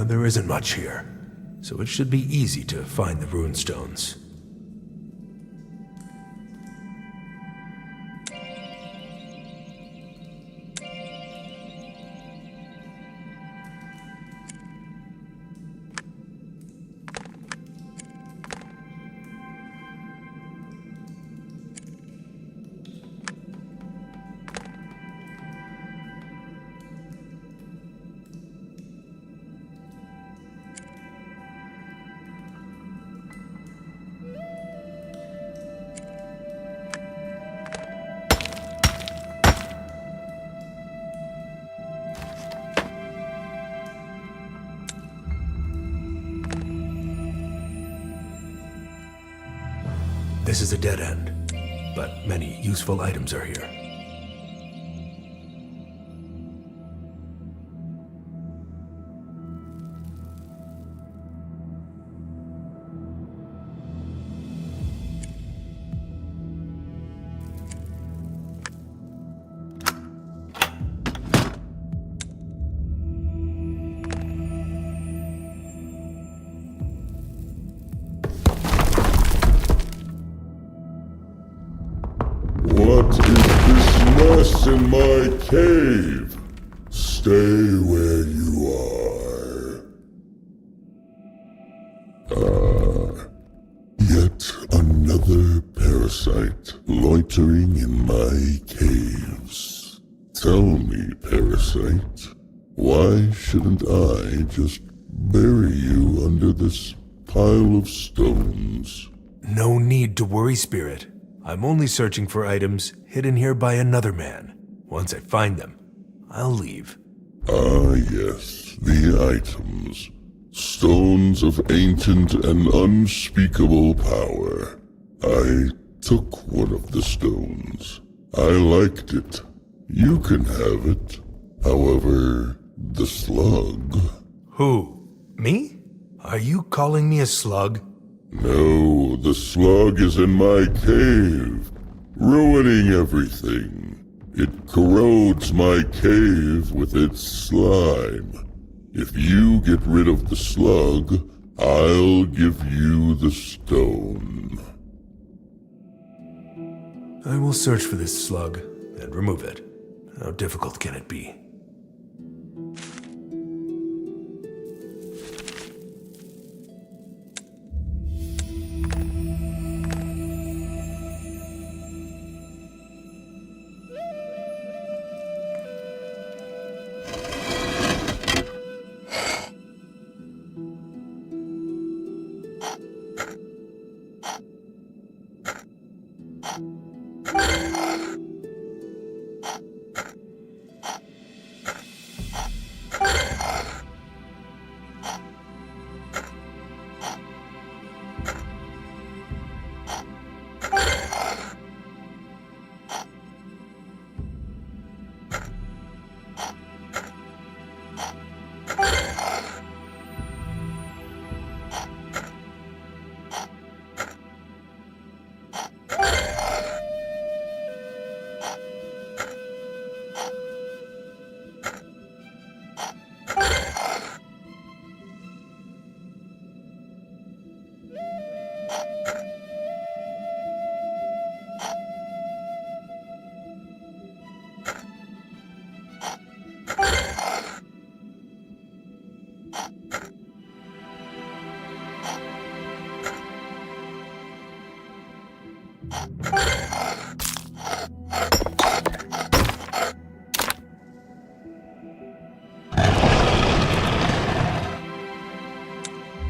There isn't much here, so it should be easy to find the runestones. This is a dead end, but many useful items are here. What is this mess in my cave? Stay where you are. Yet another parasite loitering in my caves. Tell me, parasite, why shouldn't I just bury you under this pile of stones? No need to worry, Spirit. I'm only searching for items hidden here by another man. Once I find them, I'll leave. Ah, yes, the items. Stones of ancient and unspeakable power. I took one of the stones. I liked it. You can have it. However, the slug... Who? Me? Are you calling me a slug? No, the slug is in my cave, ruining everything. It corrodes my cave with its slime. If you get rid of the slug, I'll give you the stone. I will search for this slug and remove it. How difficult can it be?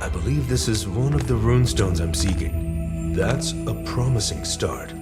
I believe this is one of the runestones I'm seeking. That's a promising start.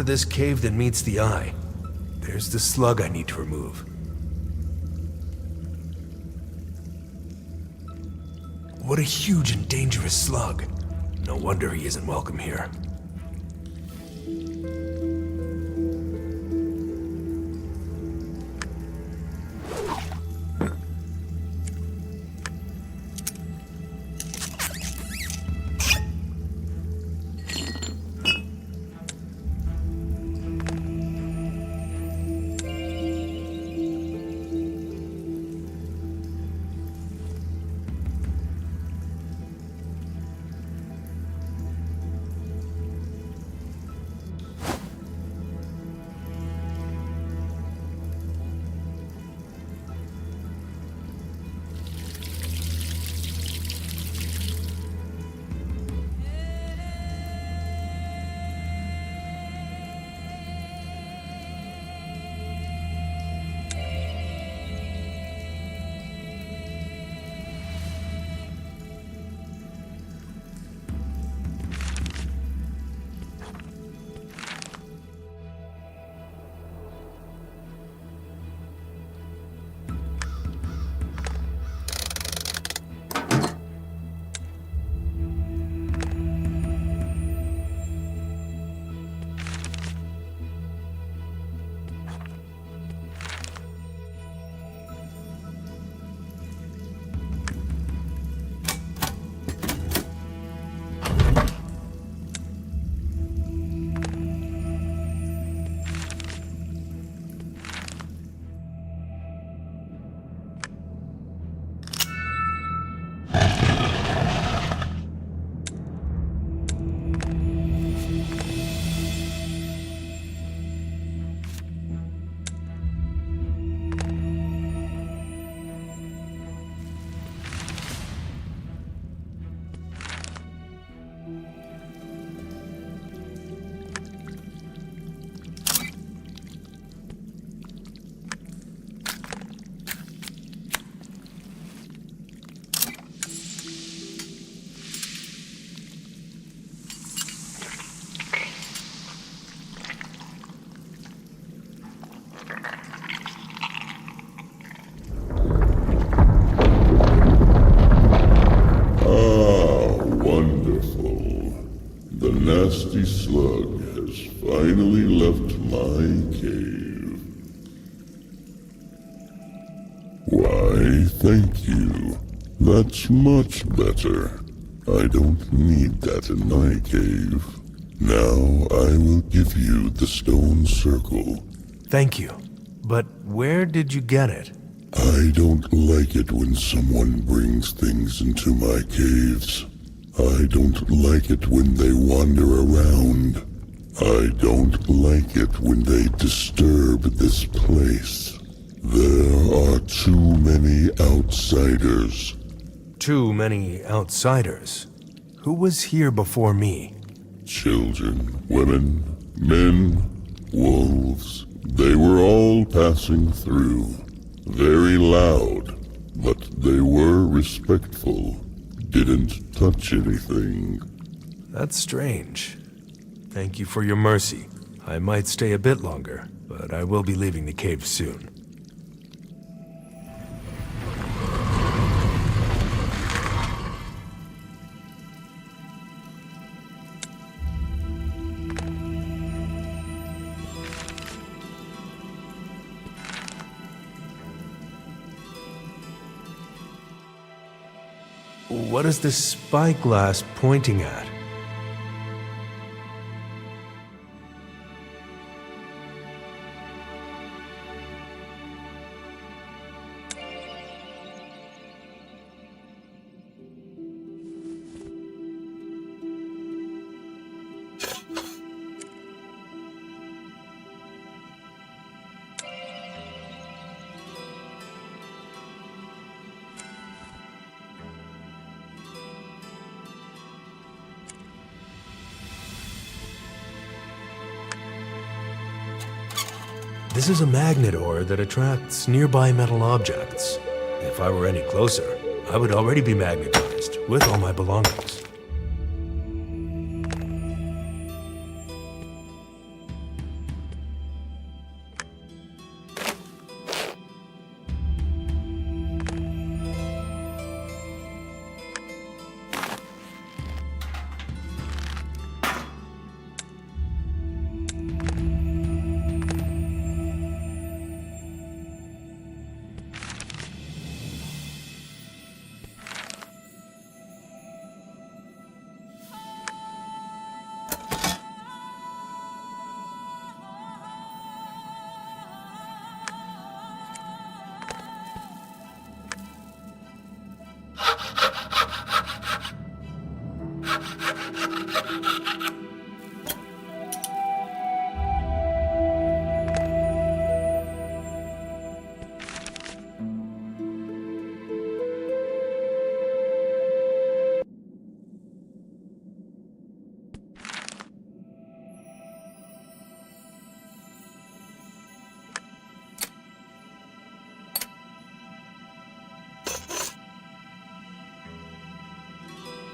to this cave that meets the eye. There's the slug I need to remove. What a huge and dangerous slug. No wonder he isn't welcome here. nasty slug has finally left my cave. Why, thank you. That's much better. I don't need that in my cave. Now I will give you the stone circle. Thank you. But where did you get it? I don't like it when someone brings things into my caves. I don't like it when they wander around. I don't like it when they disturb this place. There are too many outsiders. Too many outsiders? Who was here before me? Children, women, men, wolves. They were all passing through. Very loud, but they were respectful. Didn't touch anything. That's strange. Thank you for your mercy. I might stay a bit longer, but I will be leaving the cave soon. What is this spyglass pointing at? This is a magnet ore that attracts nearby metal objects. If I were any closer, I would already be magnetized with all my belongings.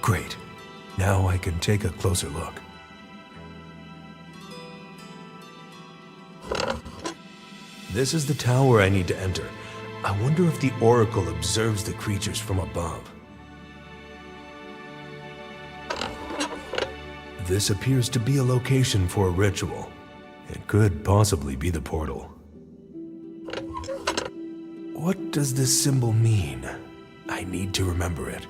Great. Now I can take a closer look. This is the tower I need to enter. I wonder if the Oracle observes the creatures from above. This appears to be a location for a ritual. It could possibly be the portal. What does this symbol mean? I need to remember it.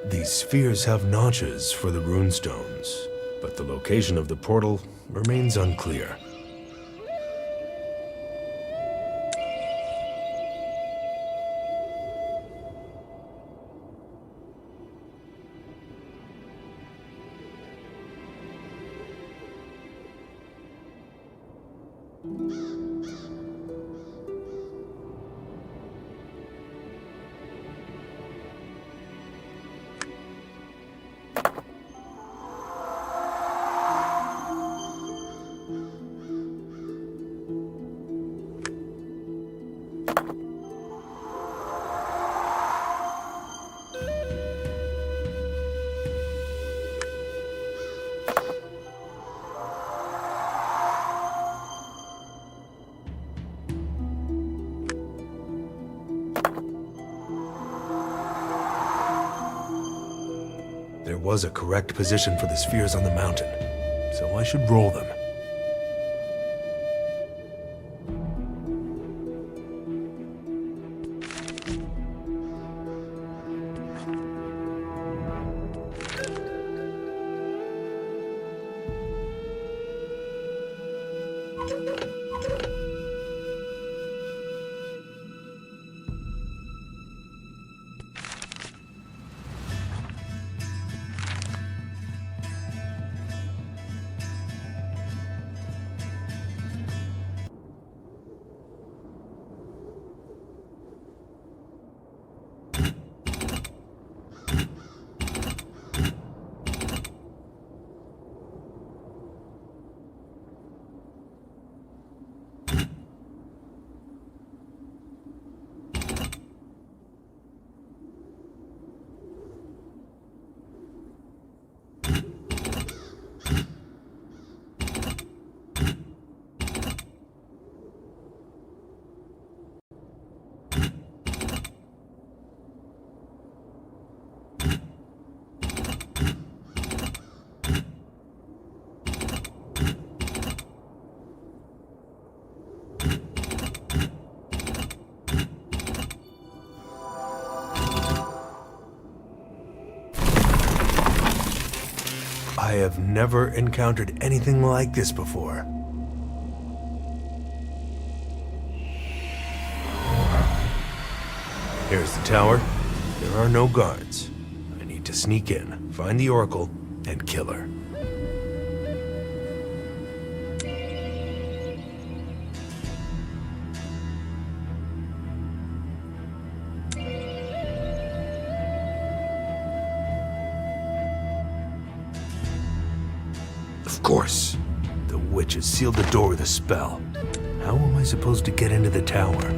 These spheres have notches for the runestones, but the location of the portal remains unclear. There was a correct position for the spheres on the mountain, so I should roll them. I have never encountered anything like this before. Here's the tower. There are no guards. I need to sneak in, find the Oracle, and kill her. Of course. The witch has sealed the door with a spell. How am I supposed to get into the tower?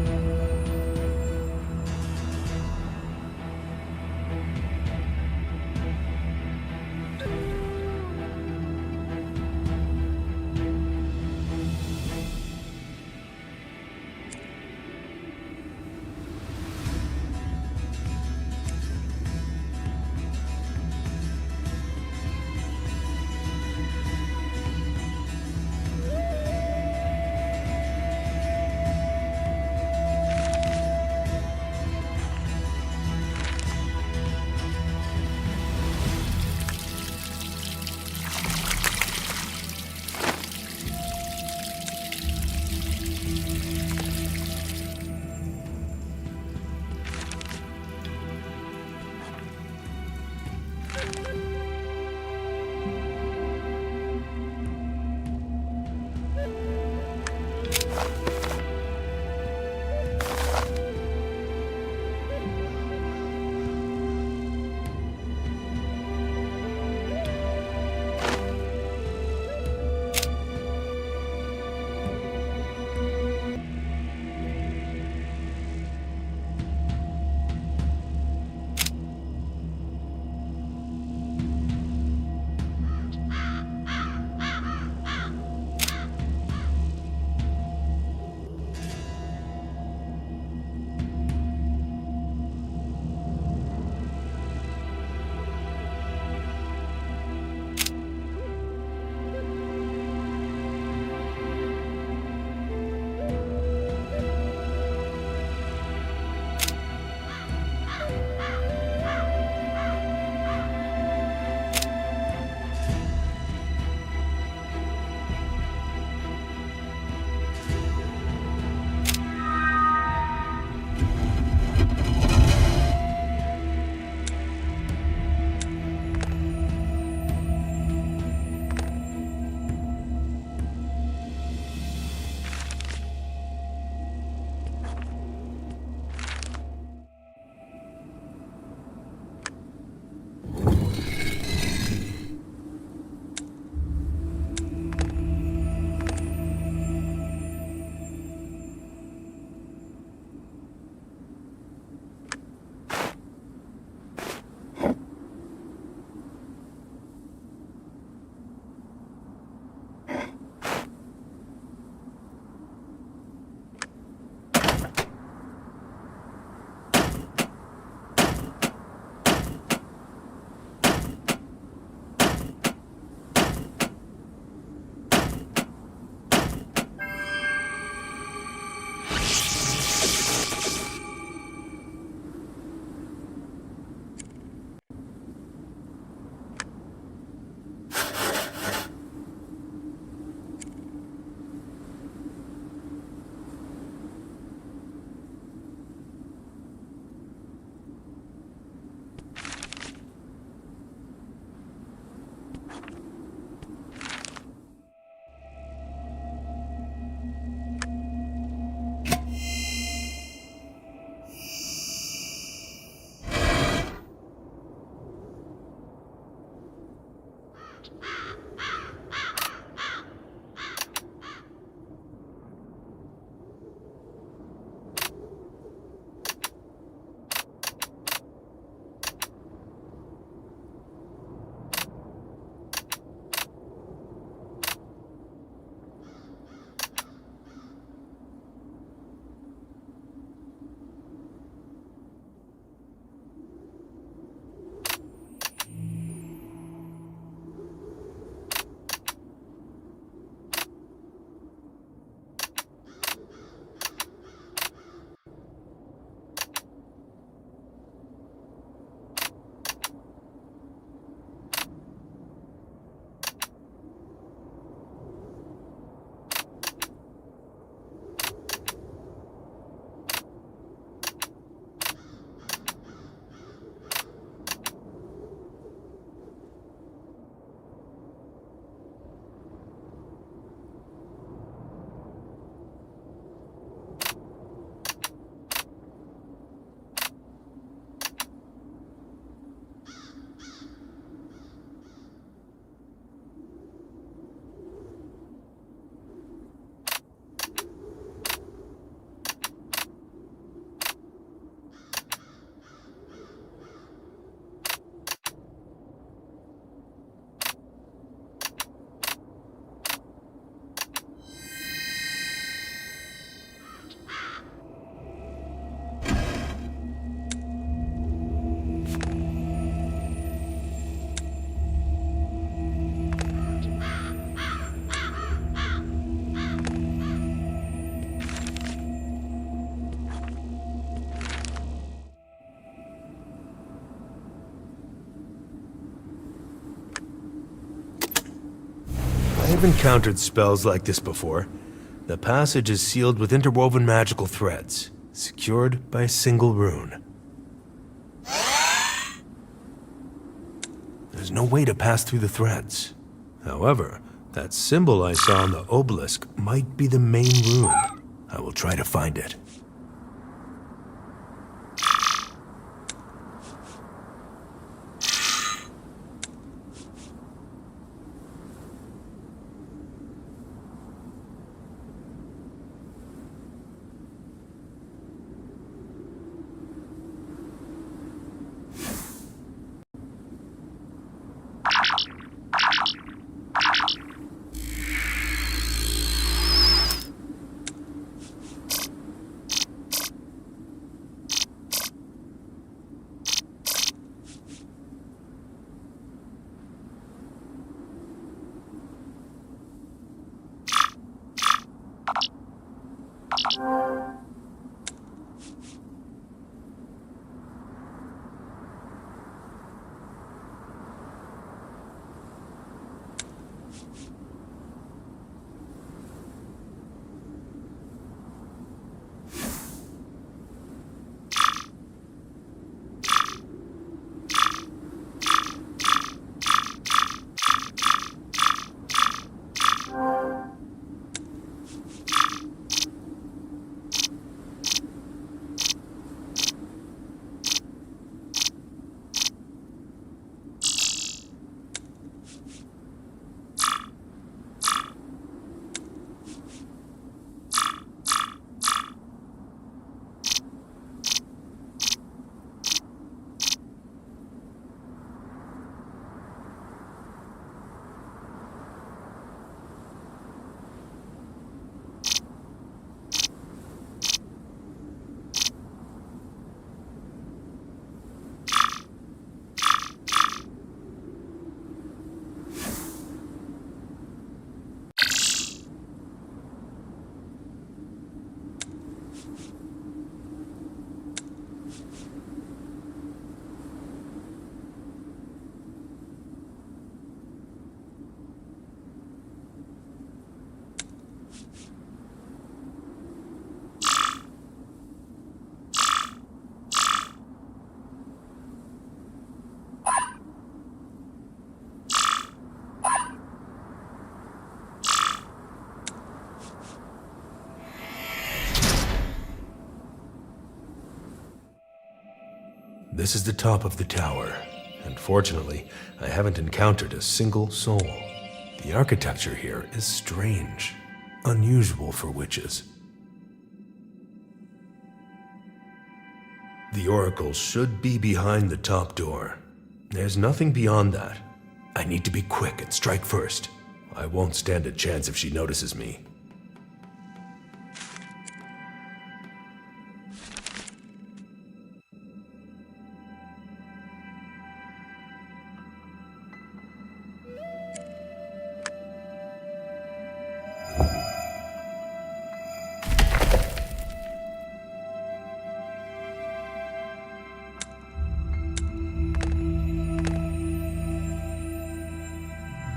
I've encountered spells like this before. The passage is sealed with interwoven magical threads, secured by a single rune. There's no way to pass through the threads. However, that symbol I saw on the obelisk might be the main rune. I will try to find it. This is the top of the tower, and fortunately, I haven't encountered a single soul. The architecture here is strange, unusual for witches. The oracle should be behind the top door. There's nothing beyond that. I need to be quick and strike first. I won't stand a chance if she notices me.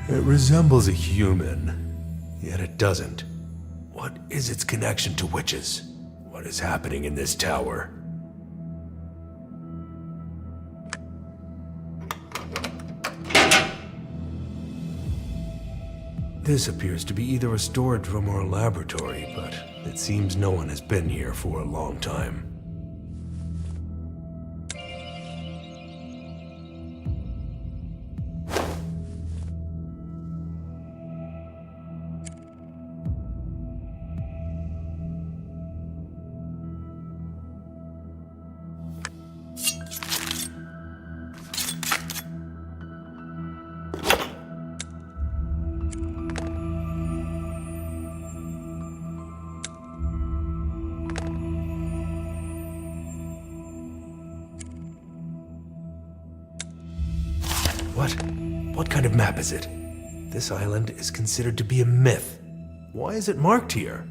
It resembles a human, yet it doesn't. What is its connection to witches? What is happening in this tower? This appears to be either a storage room or a laboratory, but it seems no one has been here for a long time. What kind of map is it? This island is considered to be a myth. Why is it marked here?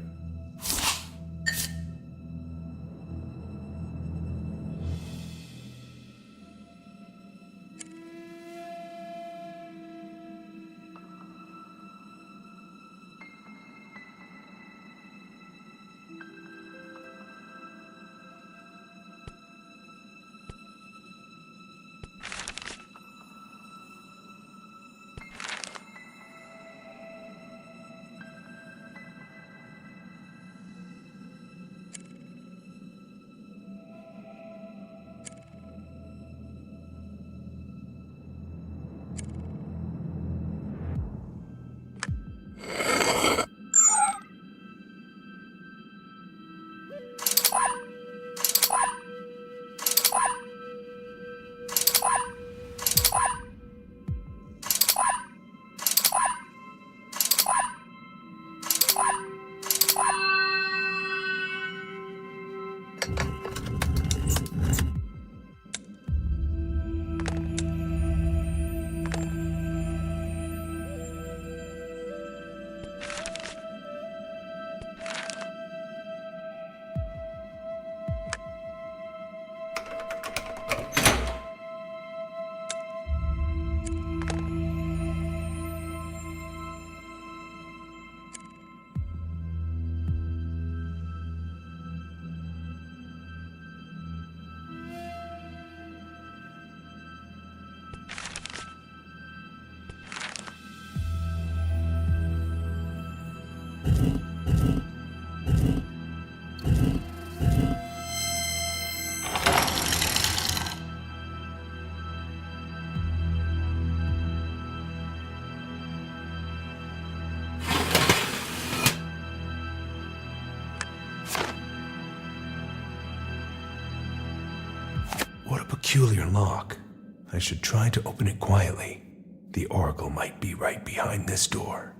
What a peculiar lock. I should try to open it quietly. The Oracle might be right behind this door.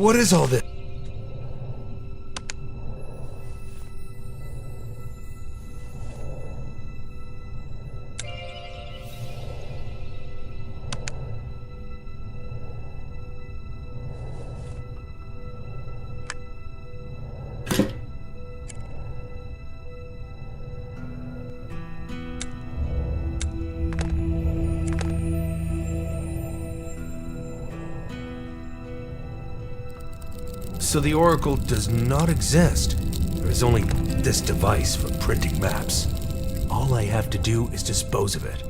What is all this? So the Oracle does not exist. There is only this device for printing maps. All I have to do is dispose of it.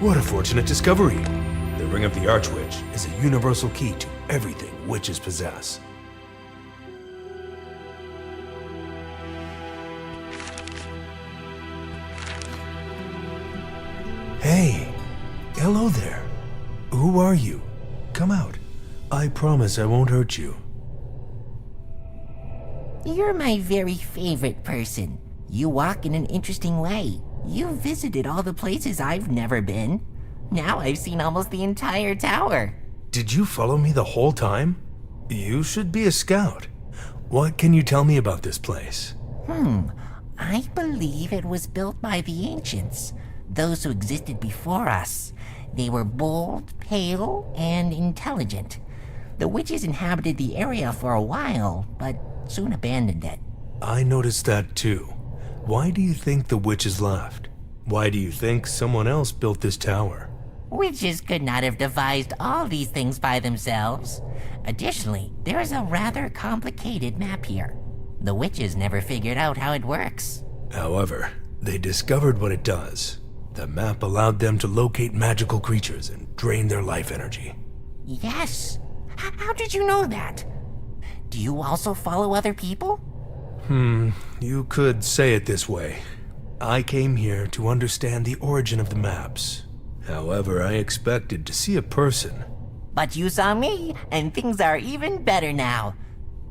What a fortunate discovery! The Ring of the Archwitch is a universal key to everything witches possess. Hey! Hello there! Who are you? Come out. I promise I won't hurt you. You're my very favorite person. You walk in an interesting way. You've visited all the places I've never been. Now I've seen almost the entire tower. Did you follow me the whole time? You should be a scout. What can you tell me about this place? I believe it was built by the ancients, those who existed before us. They were bold, pale, and intelligent. The witches inhabited the area for a while, but soon abandoned it. I noticed that too. Why do you think the witches left? Why do you think someone else built this tower? Witches could not have devised all these things by themselves. Additionally, there is a rather complicated map here. The witches never figured out how it works. However, they discovered what it does. The map allowed them to locate magical creatures and drain their life energy. Yes. How did you know that? Do you also follow other people? You could say it this way. I came here to understand the origin of the maps. However, I expected to see a person. But you saw me, and things are even better now.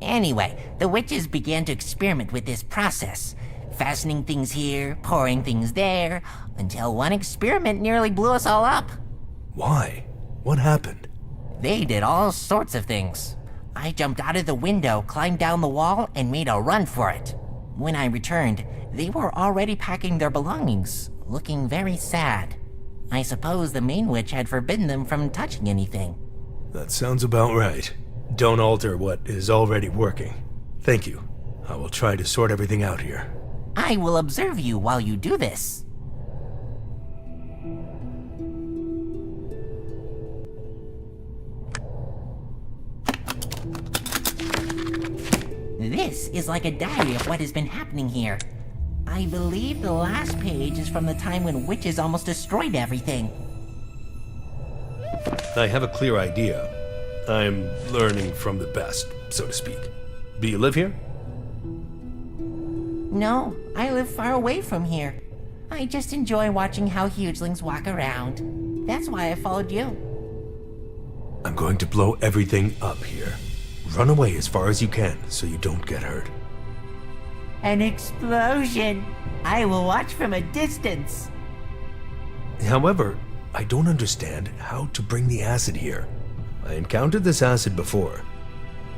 Anyway, the witches began to experiment with this process, fastening things here, pouring things there, until one experiment nearly blew us all up. Why? What happened? They did all sorts of things. I jumped out of the window, climbed down the wall, and made a run for it. When I returned, they were already packing their belongings, looking very sad. I suppose the main witch had forbidden them from touching anything. That sounds about right. Don't alter what is already working. Thank you. I will try to sort everything out here. I will observe you while you do this. This is like a diary of what has been happening here. I believe the last page is from the time when witches almost destroyed everything. I have a clear idea. I'm learning from the best, so to speak. Do you live here? No, I live far away from here. I just enjoy watching how hugelings walk around. That's why I followed you. I'm going to blow everything up here. Run away as far as you can so you don't get hurt. An explosion! I will watch from a distance. However, I don't understand how to bring the acid here. I encountered this acid before.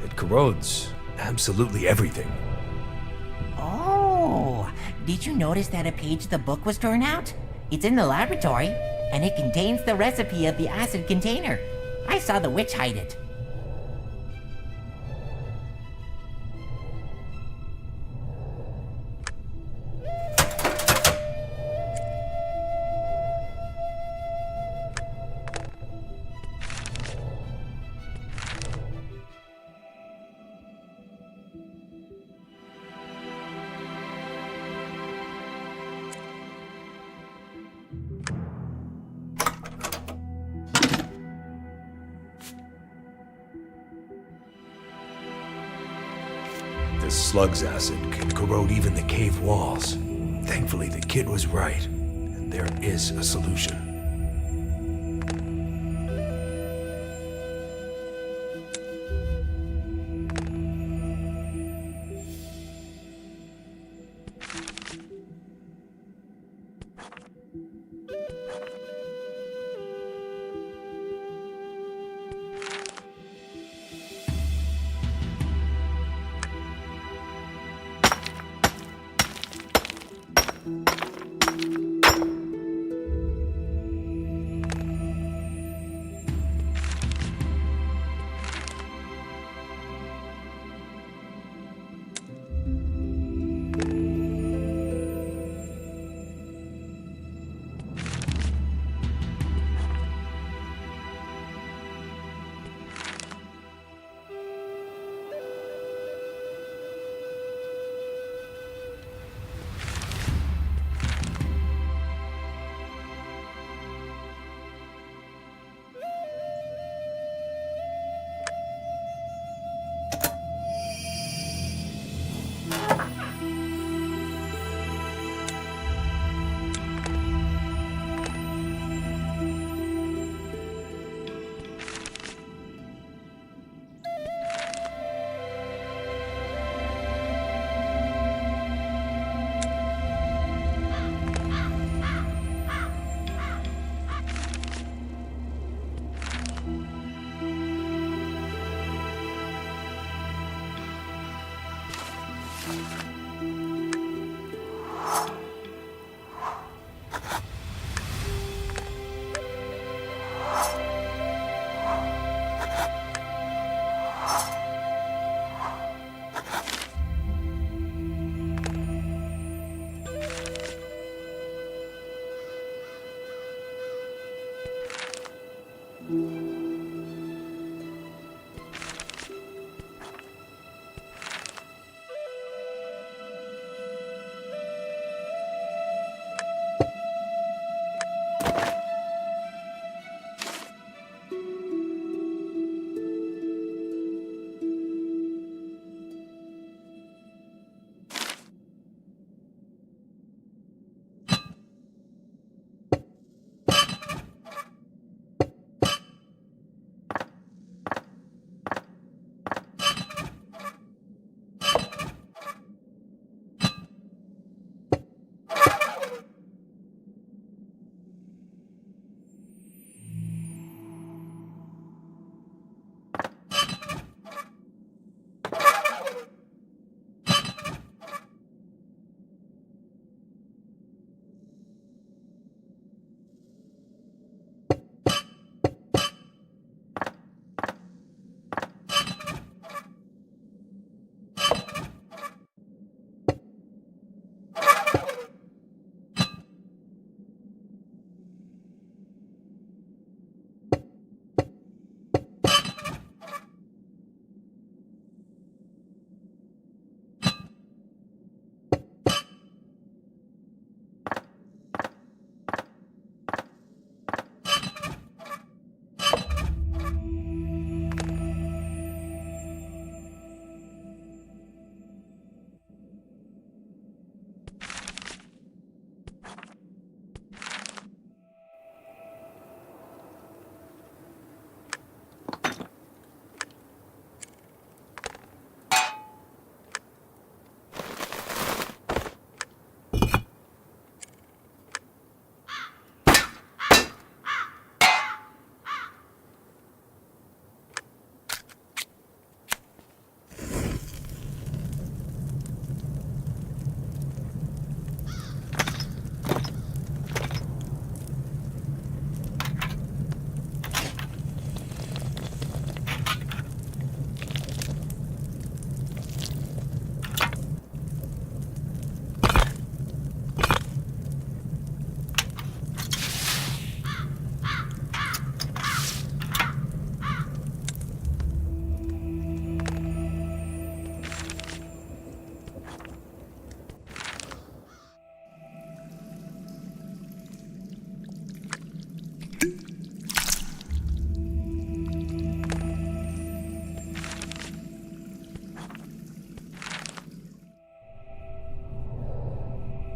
It corrodes absolutely everything. Oh, did you notice that a page of the book was torn out? It's in the laboratory, and it contains the recipe of the acid container. I saw the witch hide it. This slug's acid can corrode even the cave walls. Thankfully, the kid was right, and there is a solution.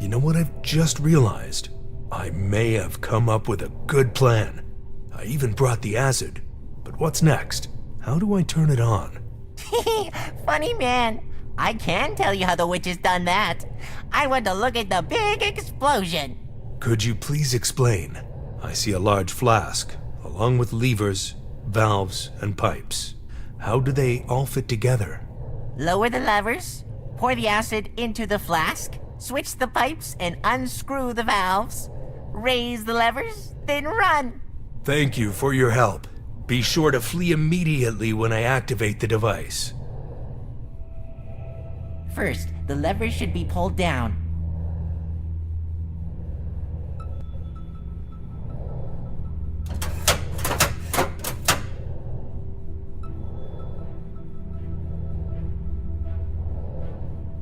You know what I've just realized? I may have come up with a good plan. I even brought the acid. But what's next? How do I turn it on? Funny man. I can tell you how the witch has done that. I want to look at the big explosion. Could you please explain? I see a large flask, along with levers, valves, and pipes. How do they all fit together? Lower the levers, pour the acid into the flask, switch the pipes and unscrew the valves, raise the levers, then run. Thank you for your help. Be sure to flee immediately when I activate the device. First, the levers should be pulled down.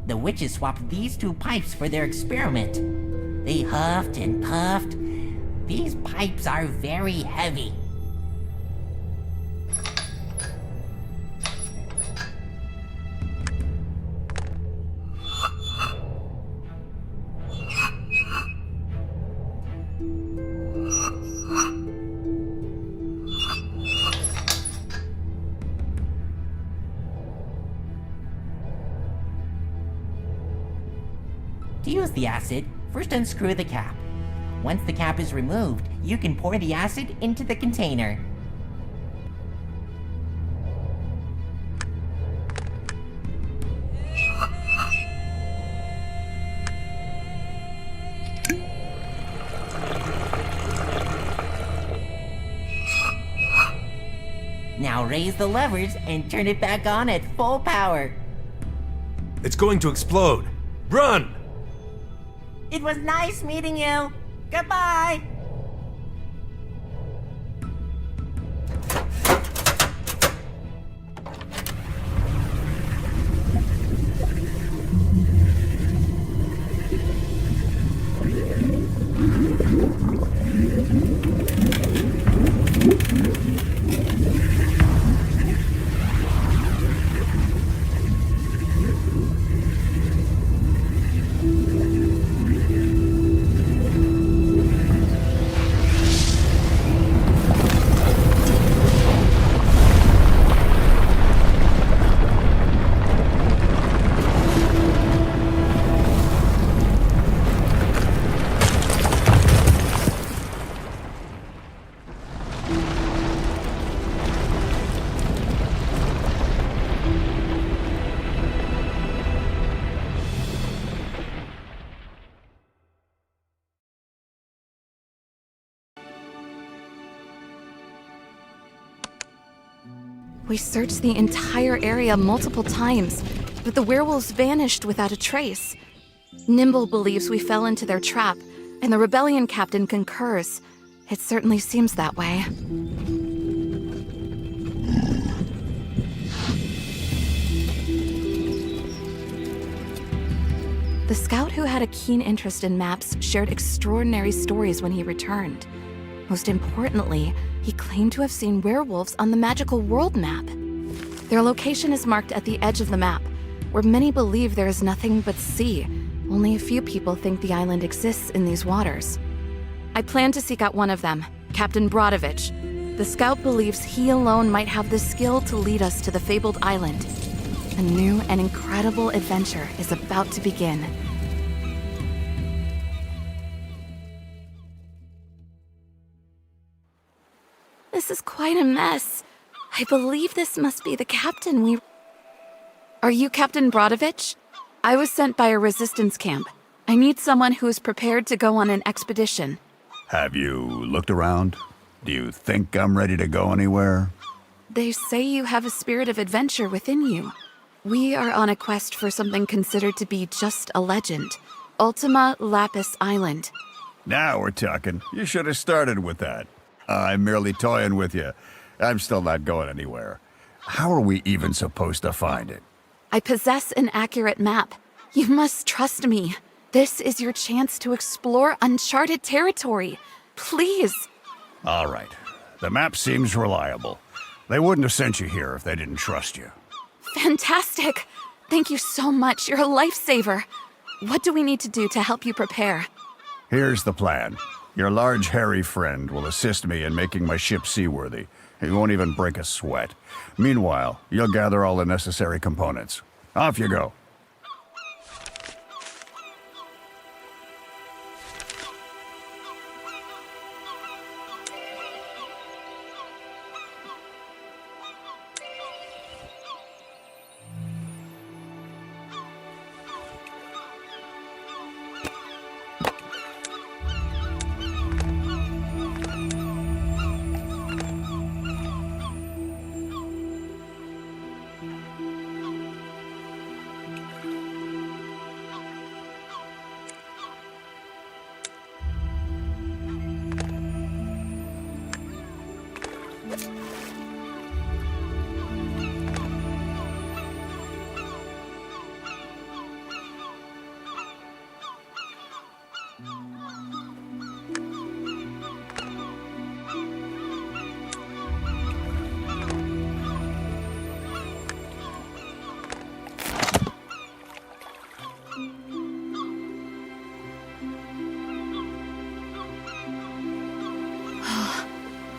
The witches swapped these two pipes for their experiment. They huffed and puffed. These pipes are very heavy. To use the acid, first unscrew the cap. Once the cap is removed, you can pour the acid into the container. Now raise the levers and turn it back on at full power. It's going to explode. Run! It was nice meeting you. Goodbye. We searched the entire area multiple times, but the werewolves vanished without a trace. Nimble believes we fell into their trap, and the rebellion captain concurs. It certainly seems that way. The scout who had a keen interest in maps shared extraordinary stories when he returned. Most importantly, he claimed to have seen werewolves on the magical world map. Their location is marked at the edge of the map, where many believe there is nothing but sea. Only a few people think the island exists in these waters. I plan to seek out one of them, Captain Brodovich. The scout believes he alone might have the skill to lead us to the fabled island. A new and incredible adventure is about to begin. This is quite a mess. I believe this must be the captain Are you Captain Brodovich? I was sent by a resistance camp. I need someone who is prepared to go on an expedition. Have you looked around? Do you think I'm ready to go anywhere? They say you have a spirit of adventure within you. We are on a quest for something considered to be just a legend. Ultima Lapis Island. Now we're talking. You should have started with that. I'm merely toying with you. I'm still not going anywhere. How are we even supposed to find it? I possess an accurate map. You must trust me. This is your chance to explore uncharted territory. Please. All right. The map seems reliable. They wouldn't have sent you here if they didn't trust you. Fantastic. Thank you so much. You're a lifesaver. what do we need to do to help you prepare? Here's the plan. Your large, hairy friend will assist me in making my ship seaworthy. He won't even break a sweat. Meanwhile, you'll gather all the necessary components. Off you go.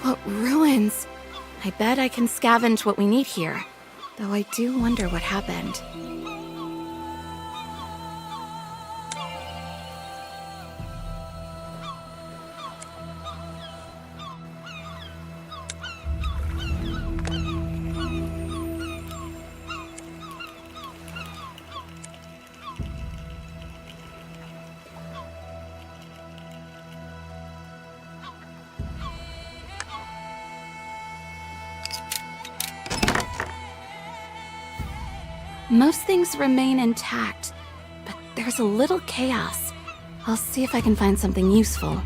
What ruins! I bet I can scavenge what we need here, though I do wonder what happened. Most things remain intact, but there's a little chaos. I'll see if I can find something useful.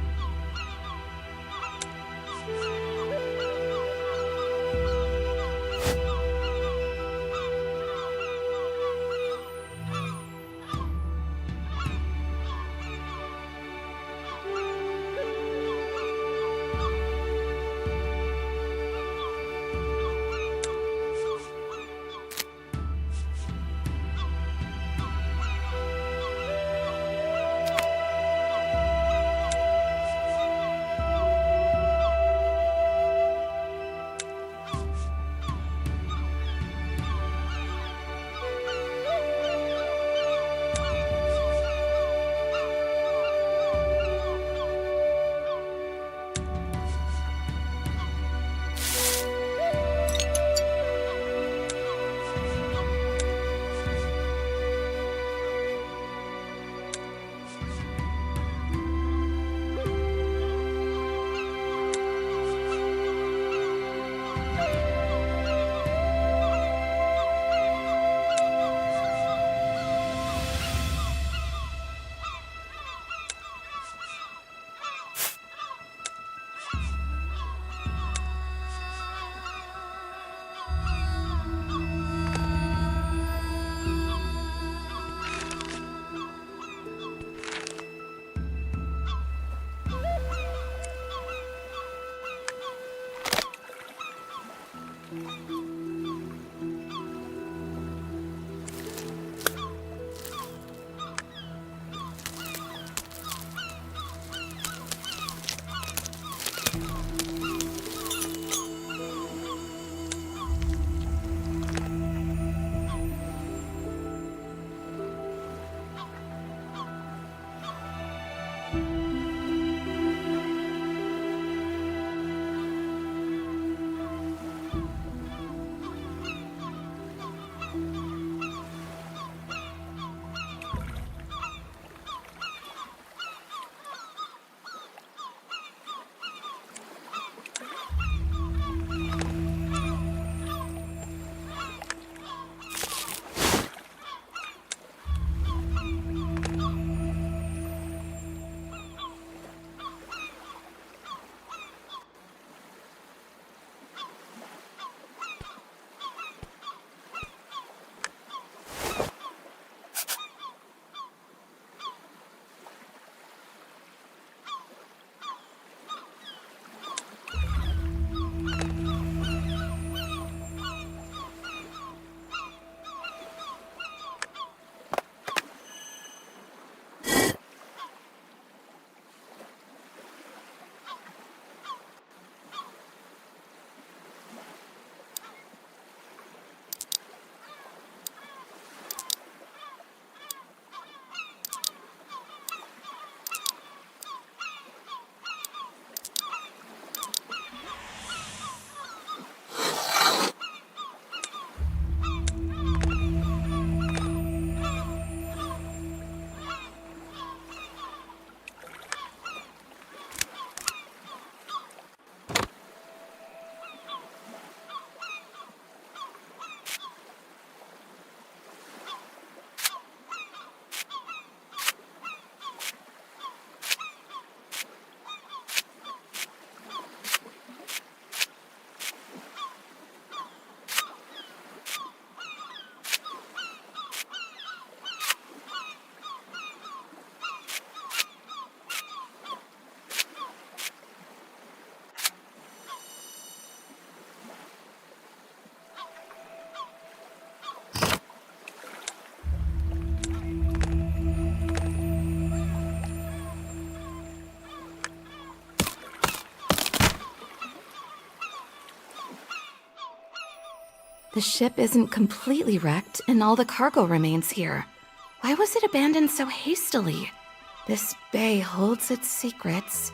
The ship isn't completely wrecked, and all the cargo remains here. Why was it abandoned so hastily? This bay holds its secrets.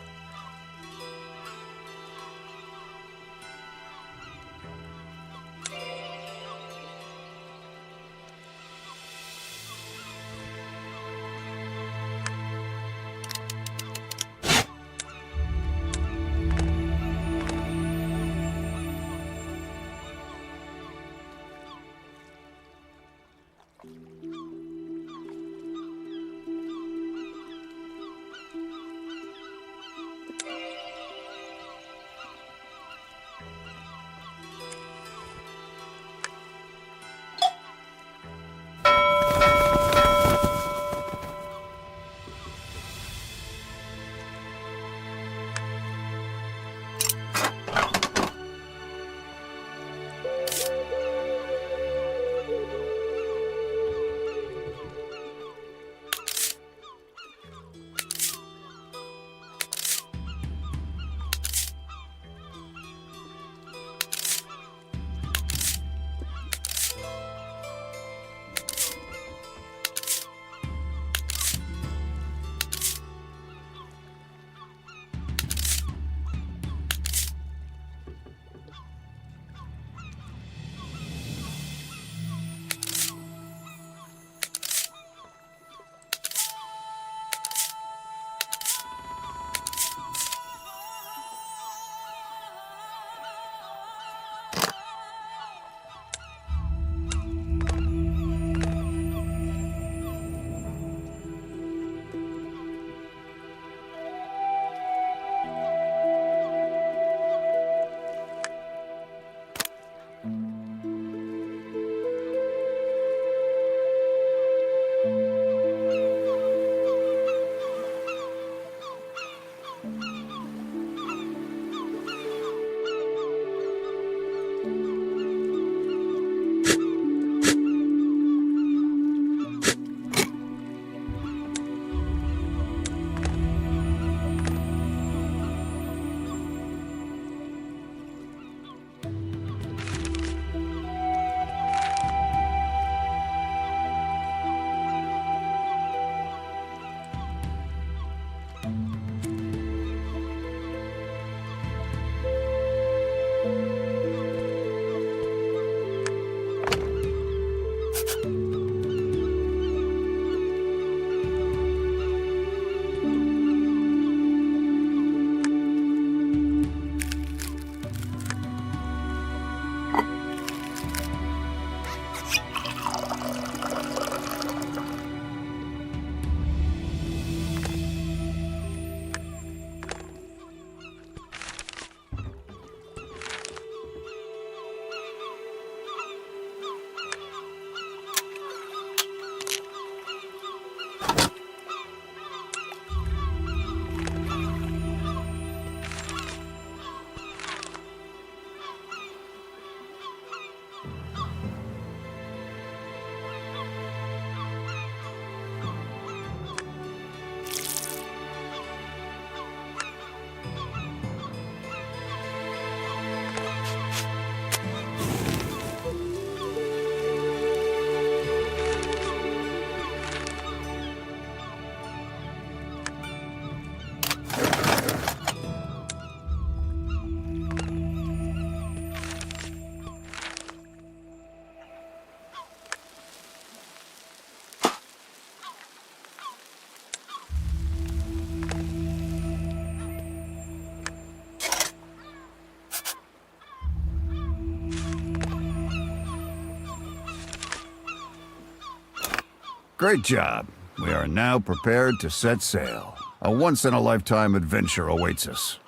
Great job. We are now prepared to set sail. A once-in-a-lifetime adventure awaits us.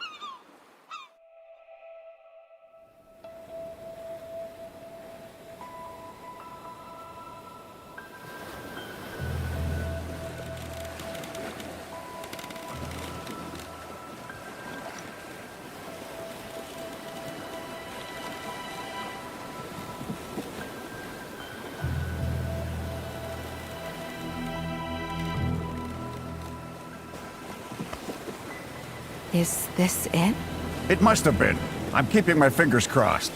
Is this it? It must have been. I'm keeping my fingers crossed.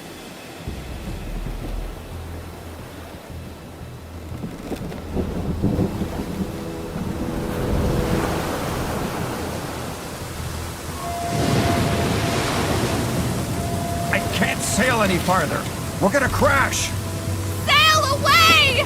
sail any farther. We're gonna crash! Sail away!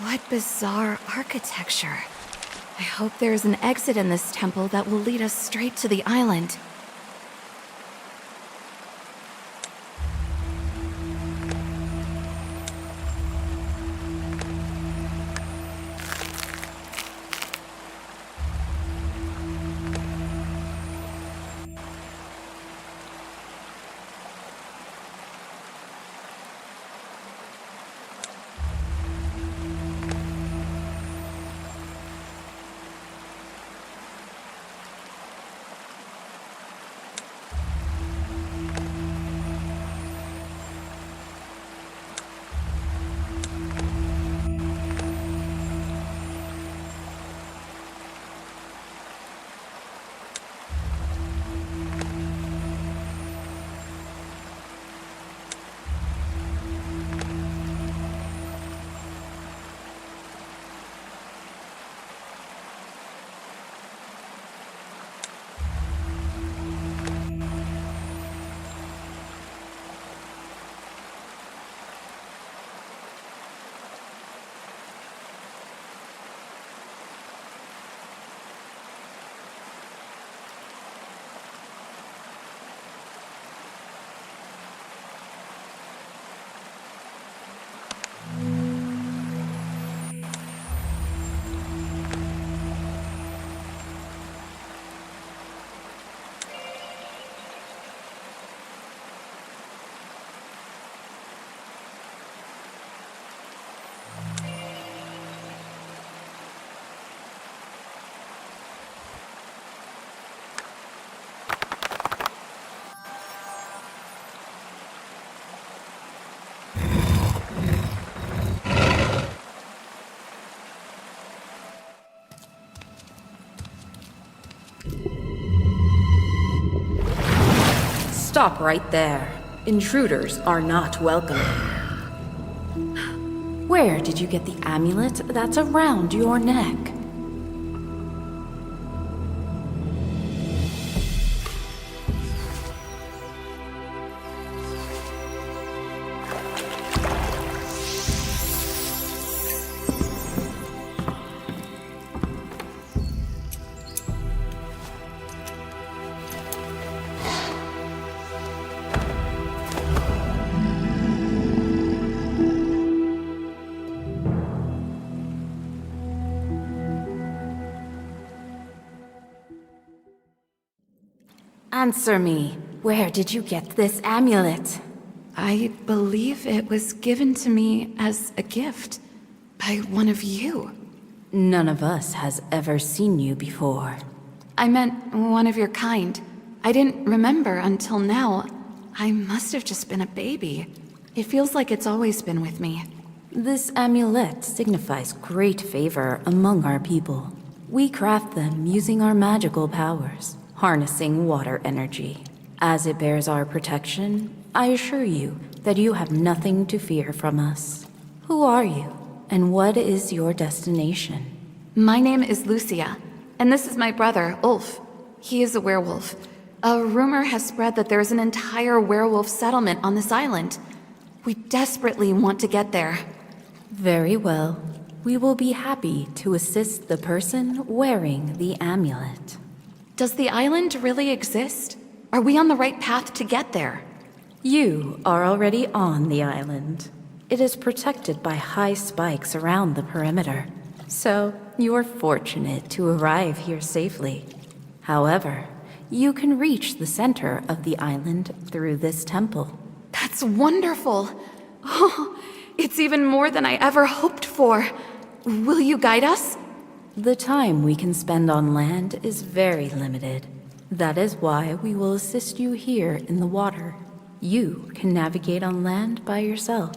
What bizarre architecture. I hope there is an exit in this temple that will lead us straight to the island. Stop right there. Intruders are not welcome. Where did you get the amulet that's around your neck? Answer me. Where did you get this amulet? I believe it was given to me as a gift by one of you. None of us has ever seen you before. I meant one of your kind. I didn't remember until now. I must have just been a baby. It feels like it's always been with me. This amulet signifies great favor among our people. We craft them using our magical powers, harnessing water energy. As it bears our protection, I assure you that you have nothing to fear from us. Who are you, and what is your destination? My name is Lucia, and this is my brother, Ulf. He is a werewolf. A rumor has spread that there is an entire werewolf settlement on this island. We desperately want to get there. Very well. We will be happy to assist the person wearing the amulet. Does the island really exist? Are we on the right path to get there? You are already on the island. It is protected by high spikes around the perimeter, so you are fortunate to arrive here safely. However, you can reach the center of the island through this temple. That's wonderful! Oh, it's even more than I ever hoped for. Will you guide us? The time we can spend on land is very limited. That is why we will assist you here in the water. You can navigate on land by yourself.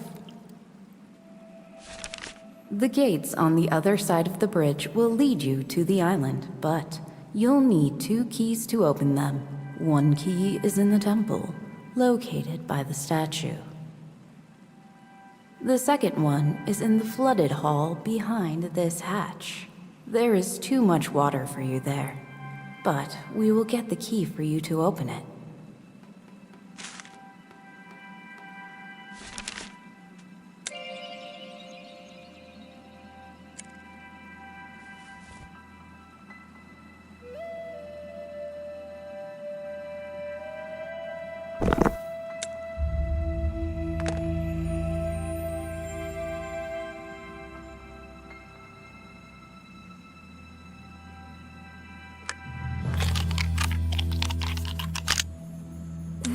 The gates on the other side of the bridge will lead you to the island, but you'll need 2 keys to open them. One key is in the temple, located by the statue. The second one is in the flooded hall behind this hatch. There is too much water for you there, but we will get the key for you to open it.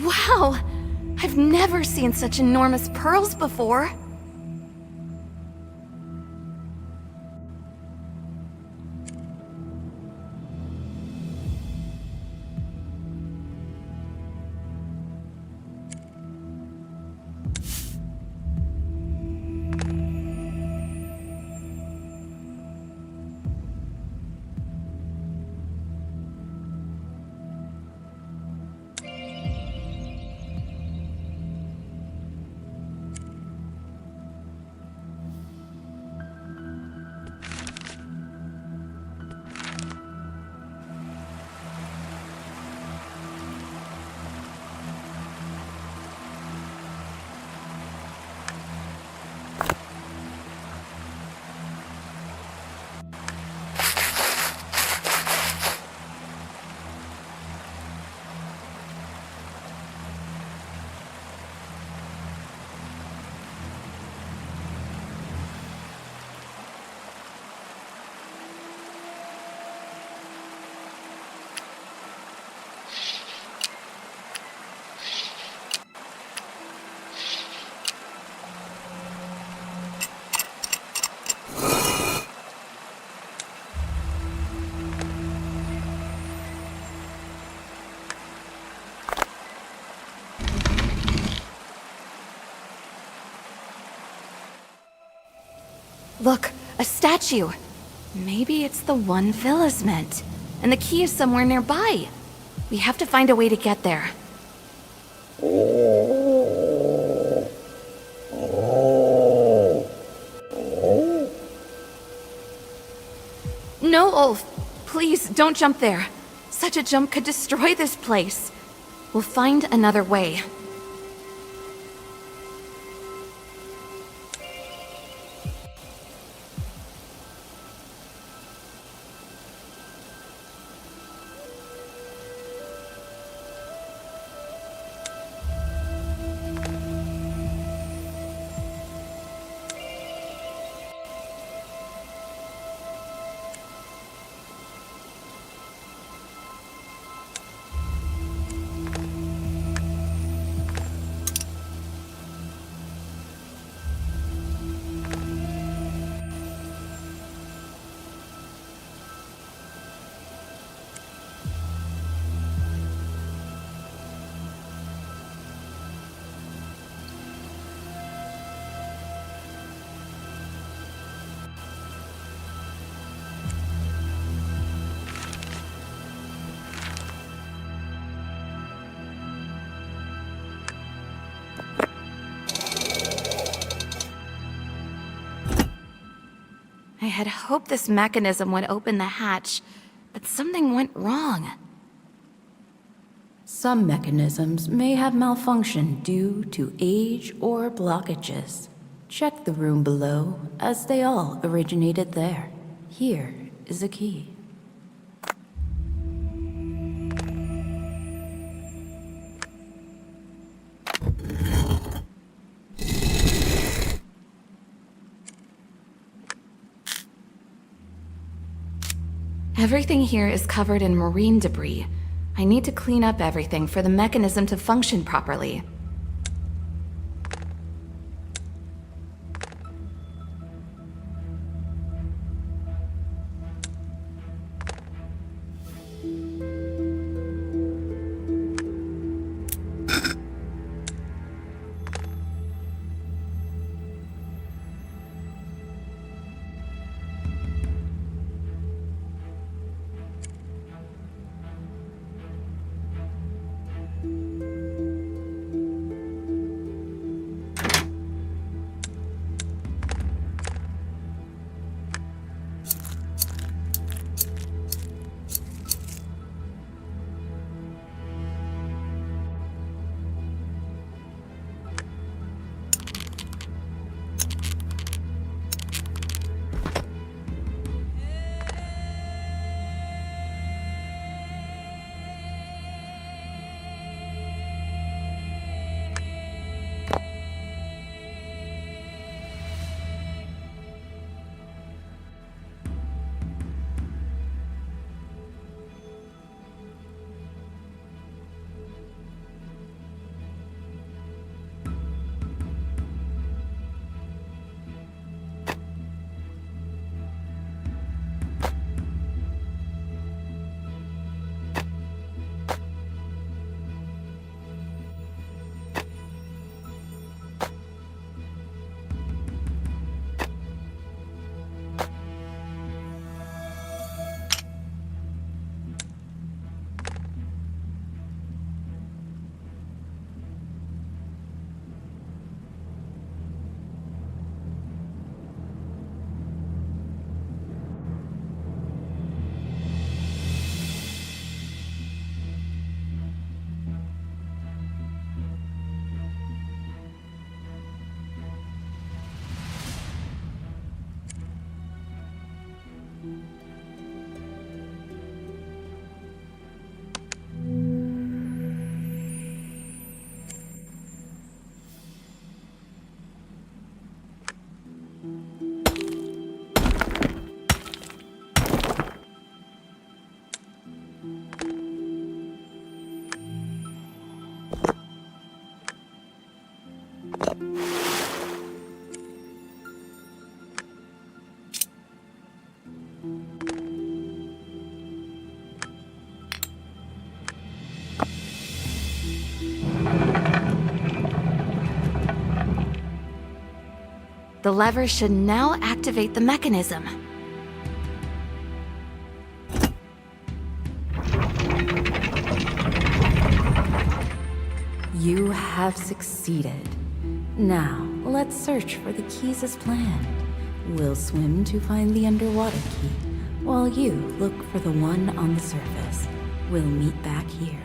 Wow! I've never seen such enormous pearls before. Look, a statue. Maybe it's the one Phyllis meant, and the key is somewhere nearby. We have to find a way to get there. No, Ulf. Please, don't jump there. Such a jump could destroy this place. We'll find another way. I had hoped this mechanism would open the hatch, but something went wrong. Some mechanisms may have malfunctioned due to age or blockages. Check the room below, as they all originated there. Here is a key. Everything here is covered in marine debris. I need to clean up everything for the mechanism to function properly. The lever should now activate the mechanism. You have succeeded. Now, let's search for the keys as planned. We'll swim to find the underwater key, while you look for the one on the surface. We'll meet back here.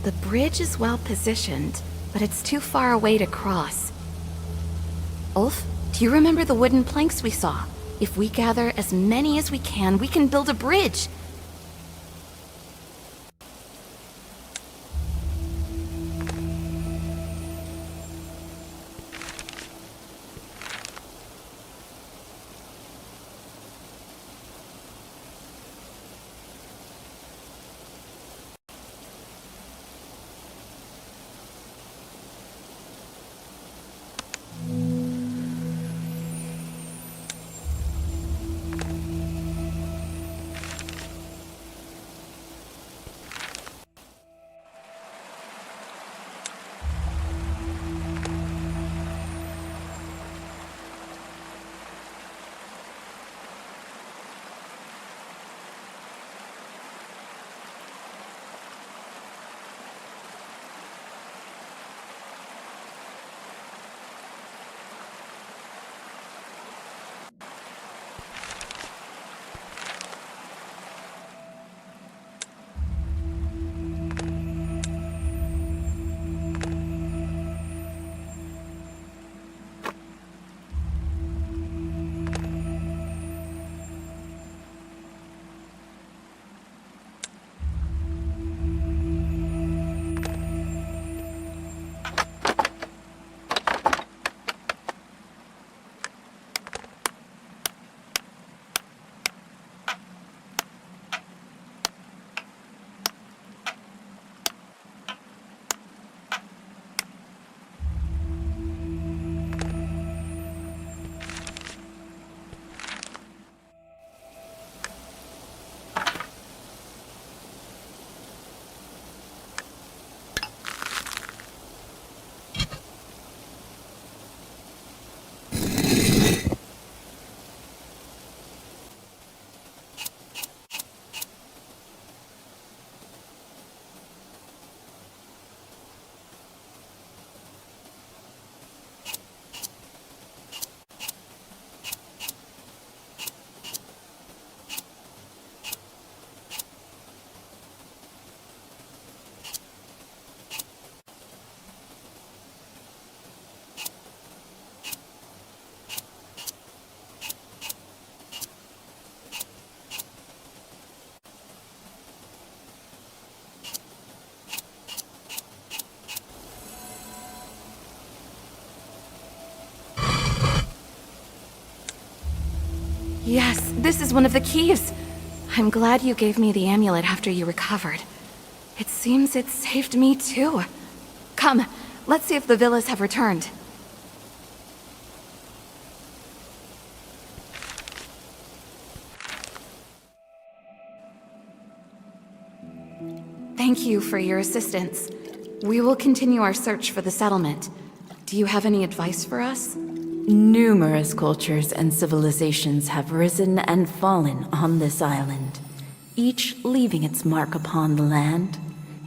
The bridge is well positioned, but it's too far away to cross. Ulf, do you remember the wooden planks we saw? If we gather as many as we can build a bridge. Yes, this is one of the keys. I'm glad you gave me the amulet after you recovered. It seems it saved me too. Come, let's see if the villas have returned. Thank you for your assistance. We will continue our search for the settlement. Do you have any advice for us? Numerous cultures and civilizations have risen and fallen on this island, each leaving its mark upon the land.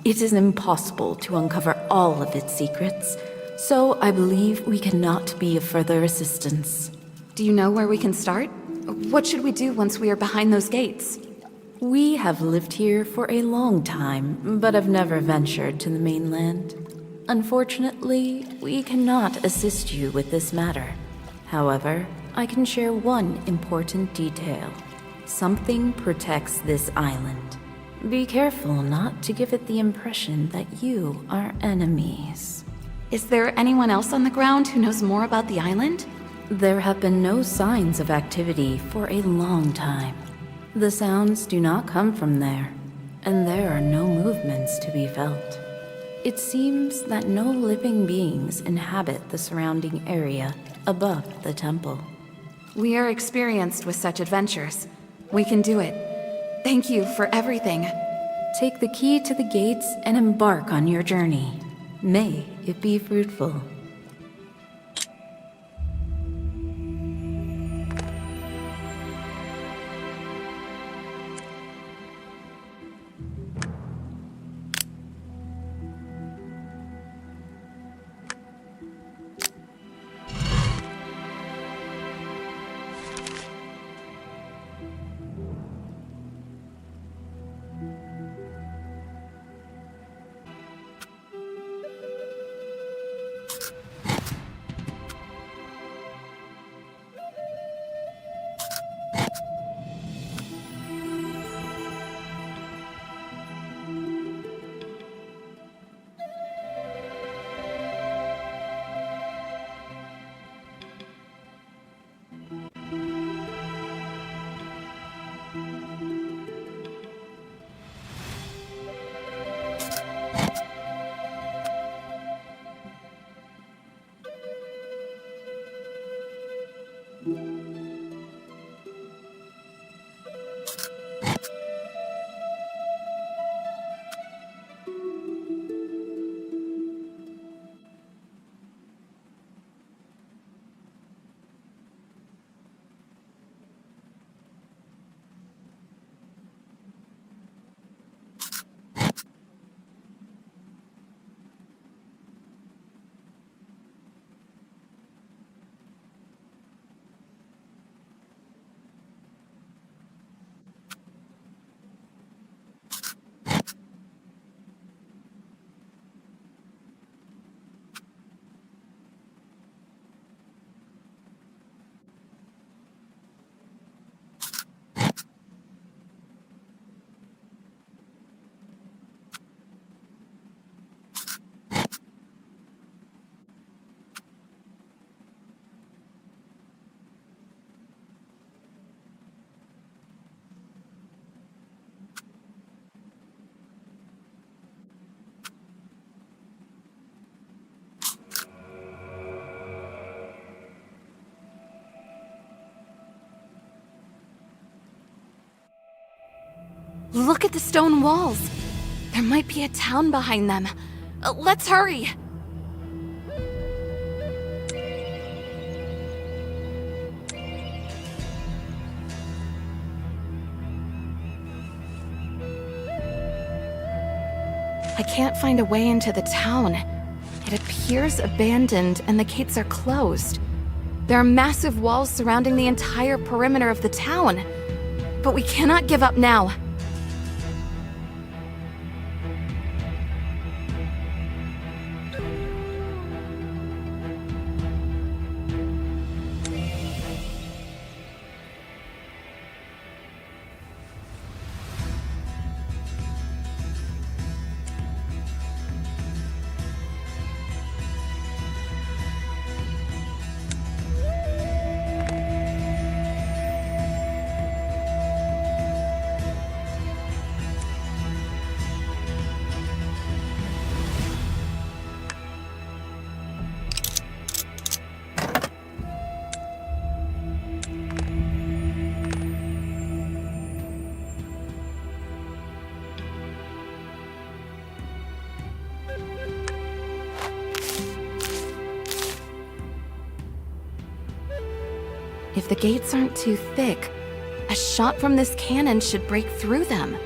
It is impossible to uncover all of its secrets, so I believe we cannot be of further assistance. Do you know where we can start? What should we do once we are behind those gates? We have lived here for a long time, but have never ventured to the mainland. Unfortunately, we cannot assist you with this matter. However, I can share one important detail. Something protects this island. Be careful not to give it the impression that you are enemies. Is there anyone else on the ground who knows more about the island? There have been no signs of activity for a long time. The sounds do not come from there, and there are no movements to be felt. It seems that no living beings inhabit the surrounding area above the temple. We are experienced with such adventures. We can do it. Thank you for everything. Take the key to the gates and embark on your journey. May it be fruitful. Look at the stone walls. There might be a town behind them. Let's hurry. I can't find a way into the town. It appears abandoned and the gates are closed. There are massive walls surrounding the entire perimeter of the town. But we cannot give up now. If the gates aren't too thick, a shot from this cannon should break through them.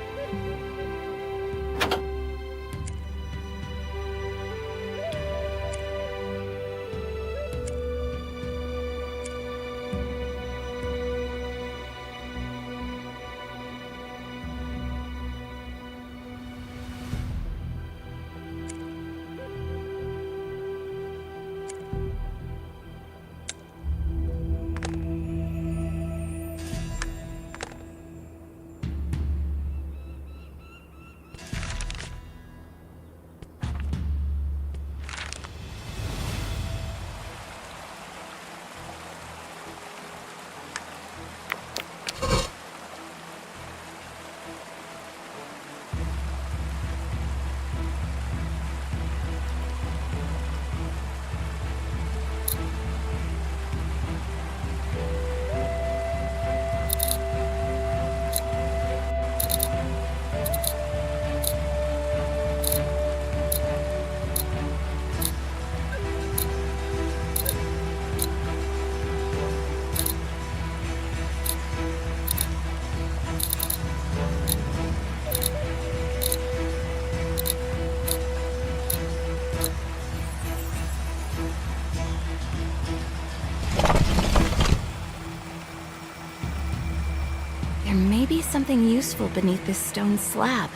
There may be something useful beneath this stone slab.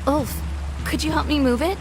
Ulf, could you help me move it?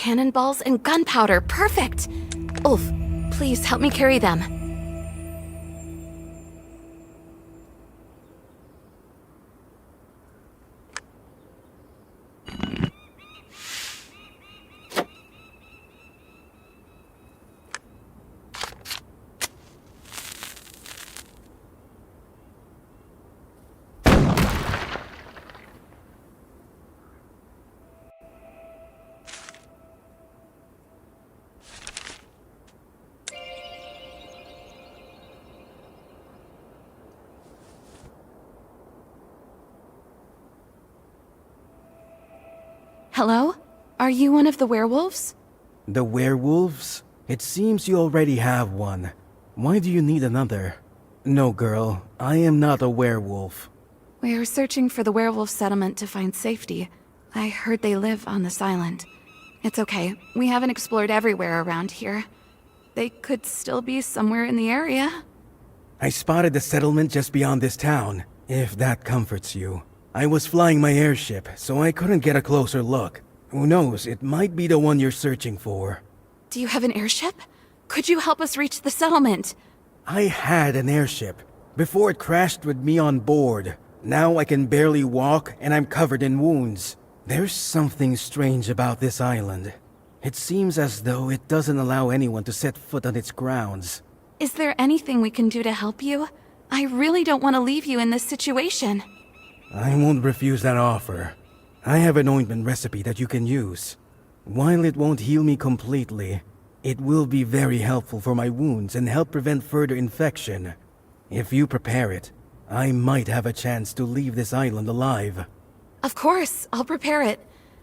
Cannonballs and gunpowder, perfect! Ulf, please help me carry them. Hello? Are you one of the werewolves? The werewolves? It seems you already have one. Why do you need another? No, girl, I am not a werewolf. We are searching for the werewolf settlement to find safety. I heard they live on this island. It's okay. We haven't explored everywhere around here. They could still be somewhere in the area. I spotted the settlement just beyond this town, if that comforts you. I was flying my airship, so I couldn't get a closer look. Who knows, it might be the one you're searching for. Do you have an airship? Could you help us reach the settlement? I had an airship, before it crashed with me on board. Now I can barely walk, and I'm covered in wounds. There's something strange about this island. It seems as though it doesn't allow anyone to set foot on its grounds. Is there anything we can do to help you? I really don't want to leave you in this situation. I won't refuse that offer. I have an ointment recipe that you can use. While it won't heal me completely, it will be very helpful for my wounds and help prevent further infection. If you prepare it, I might have a chance to leave this island alive. Of course, I'll prepare it.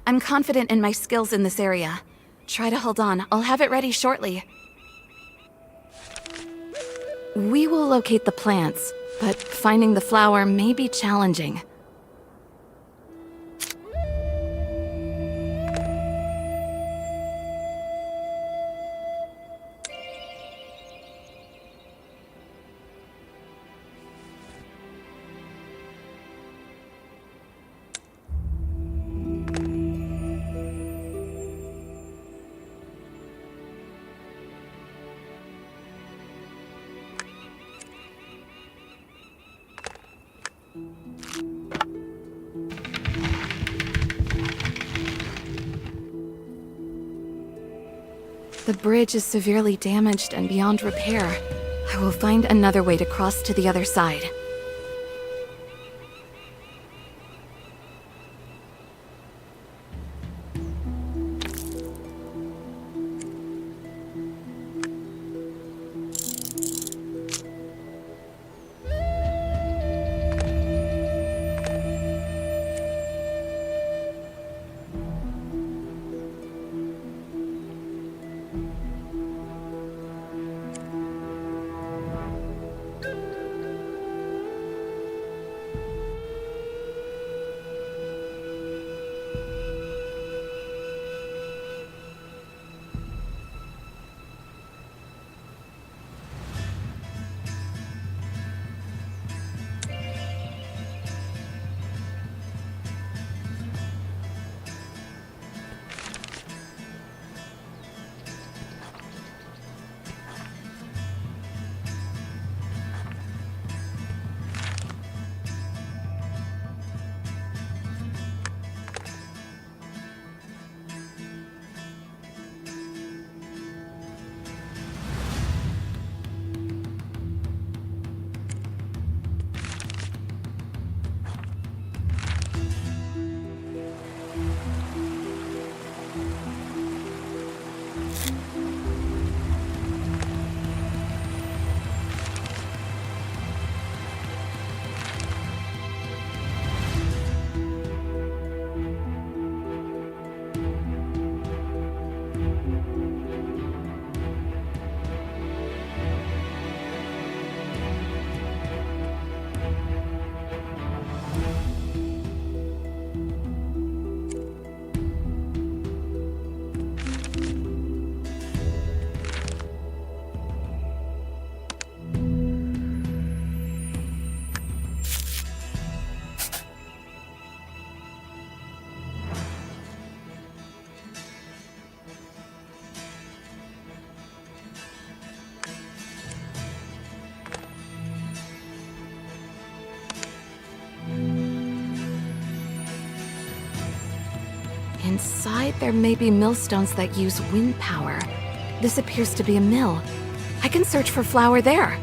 I'm confident in my skills in this area. Try to hold on, I'll have it ready shortly. We will locate the plants, but finding the flower may be challenging. The bridge is severely damaged and beyond repair. I will find another way to cross to the other side. Inside, there may be millstones that use wind power. This appears to be a mill. I can search for flour there.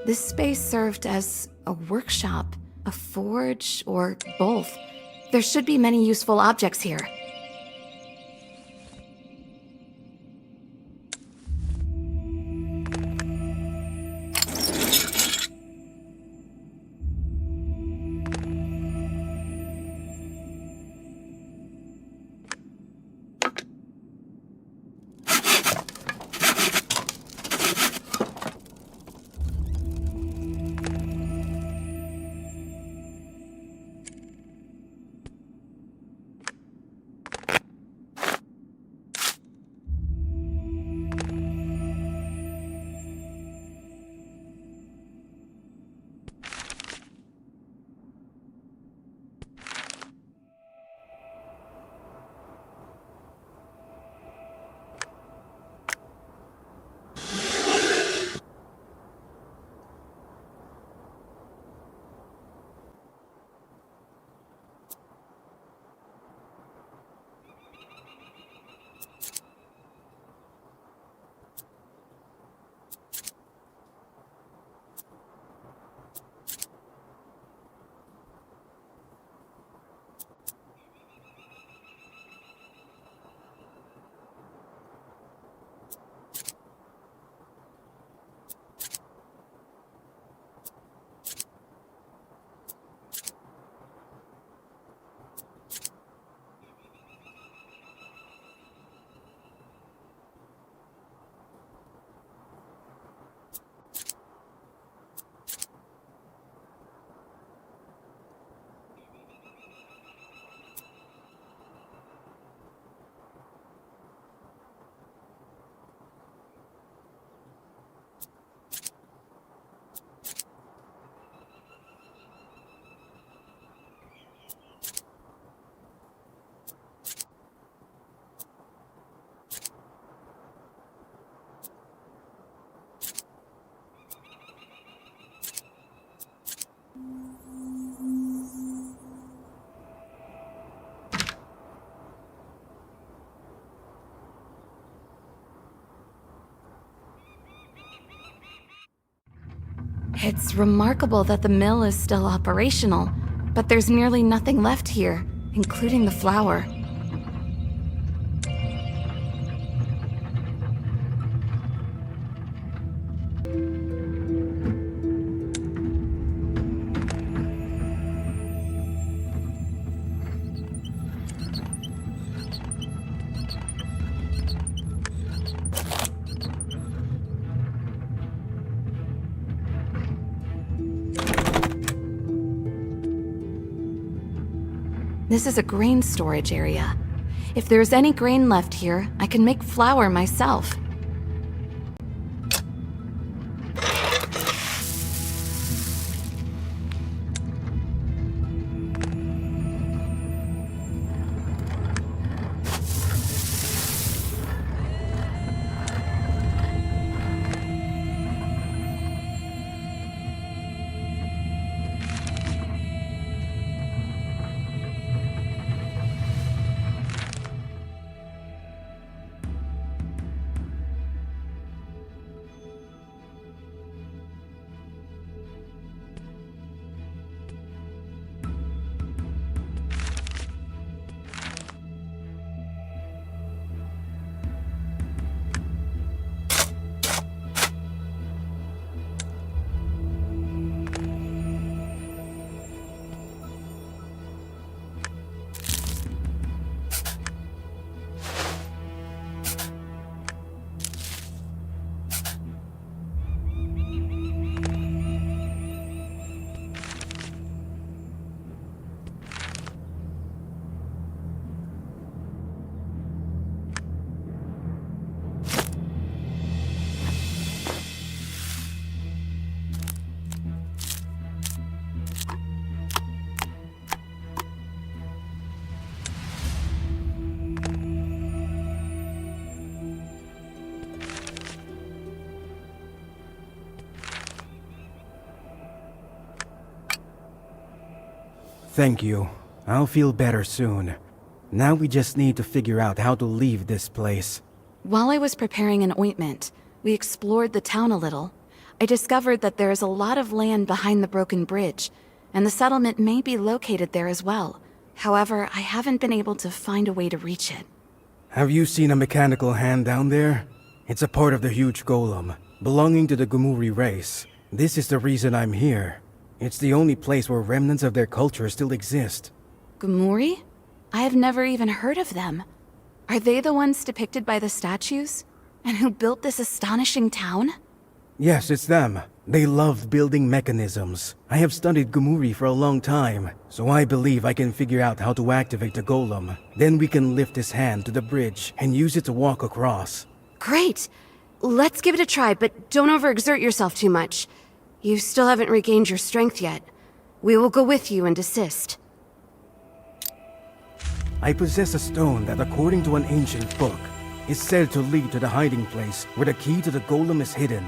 This space served as a workshop, a forge, or both. There should be many useful objects here. It's remarkable that the mill is still operational, but there's nearly nothing left here, including the flour. This is a grain storage area. If there's any grain left here, I can make flour myself. Thank you. I'll feel better soon. Now we just need to figure out how to leave this place. While I was preparing an ointment, we explored the town a little. I discovered that there is a lot of land behind the broken bridge, and the settlement may be located there as well. However, I haven't been able to find a way to reach it. Have you seen a mechanical hand down there? It's a part of the huge golem, belonging to the Gumuri race. This is the reason I'm here. It's the only place where remnants of their culture still exist. Gumuri? I have never even heard of them. Are they the ones depicted by the statues? And who built this astonishing town? Yes, it's them. They loved building mechanisms. I have studied Gumuri for a long time, so I believe I can figure out how to activate the golem. Then we can lift his hand to the bridge and use it to walk across. Great! Let's give it a try, but don't overexert yourself too much. You still haven't regained your strength yet. We will go with you and assist. I possess a stone that, according to an ancient book, is said to lead to the hiding place where the key to the golem is hidden.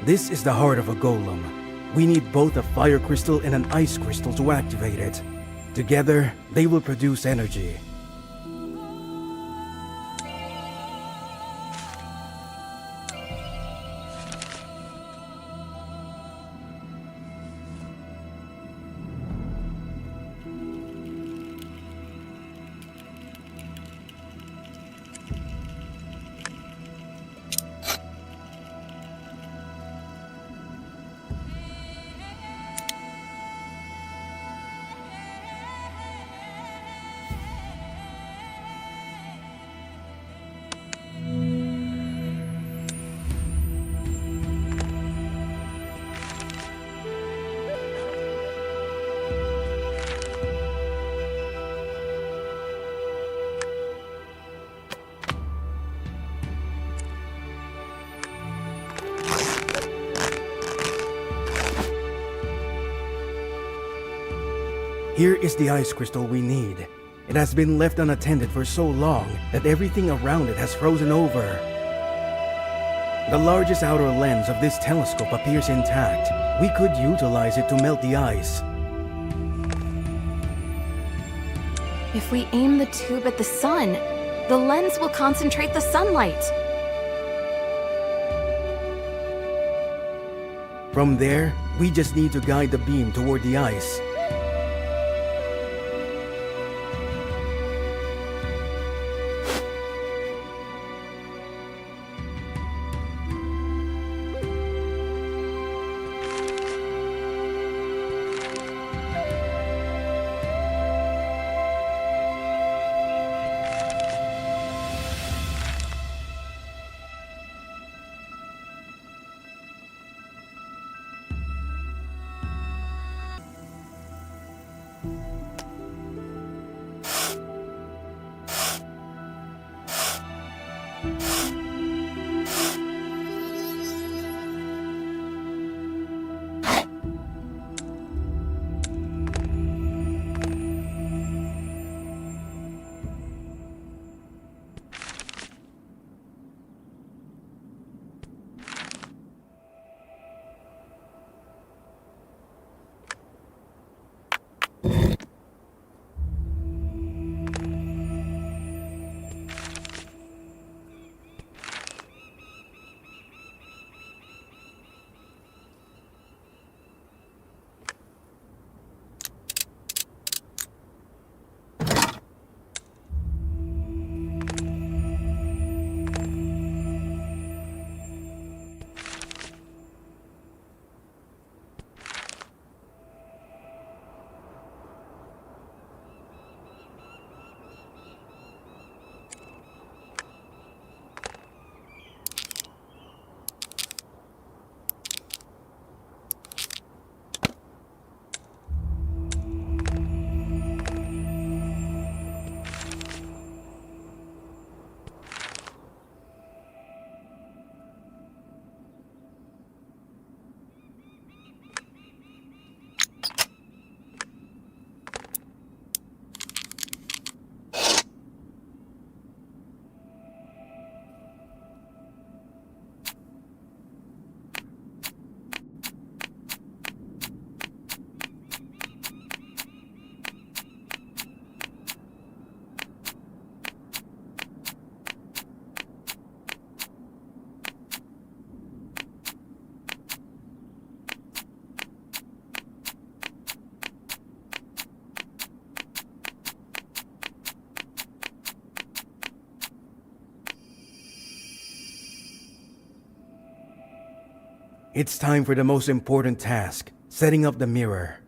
This is the heart of a golem. We need both a fire crystal and an ice crystal to activate it. Together, they will produce energy. Here is the ice crystal we need. It has been left unattended for so long that everything around it has frozen over. The largest outer lens of this telescope appears intact. We could utilize it to melt the ice. If we aim the tube at the sun, the lens will concentrate the sunlight. From there, we just need to guide the beam toward the ice. It's time for the most important task, setting up the mirror.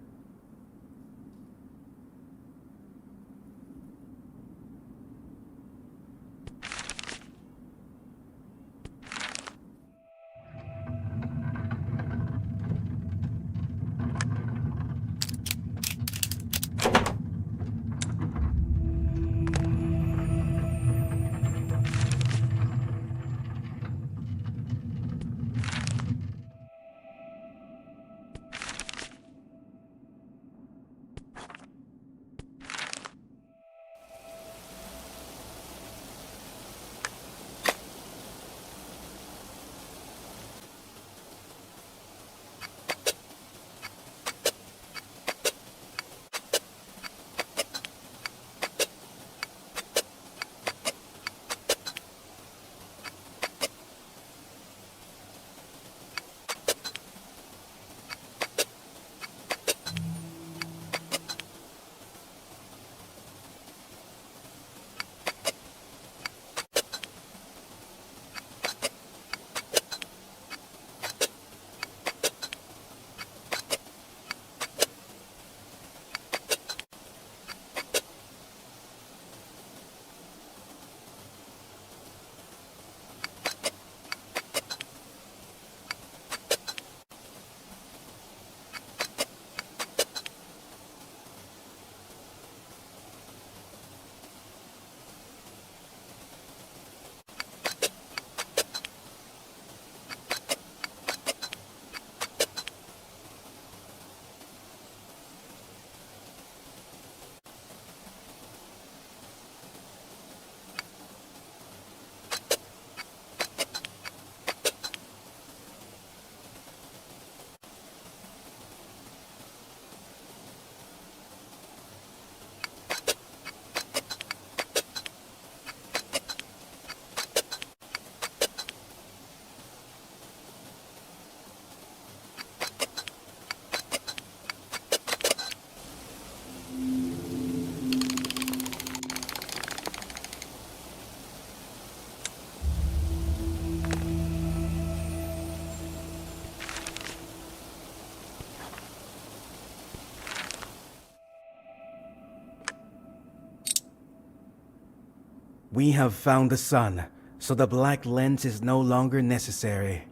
We have found the sun, so the black lens is no longer necessary.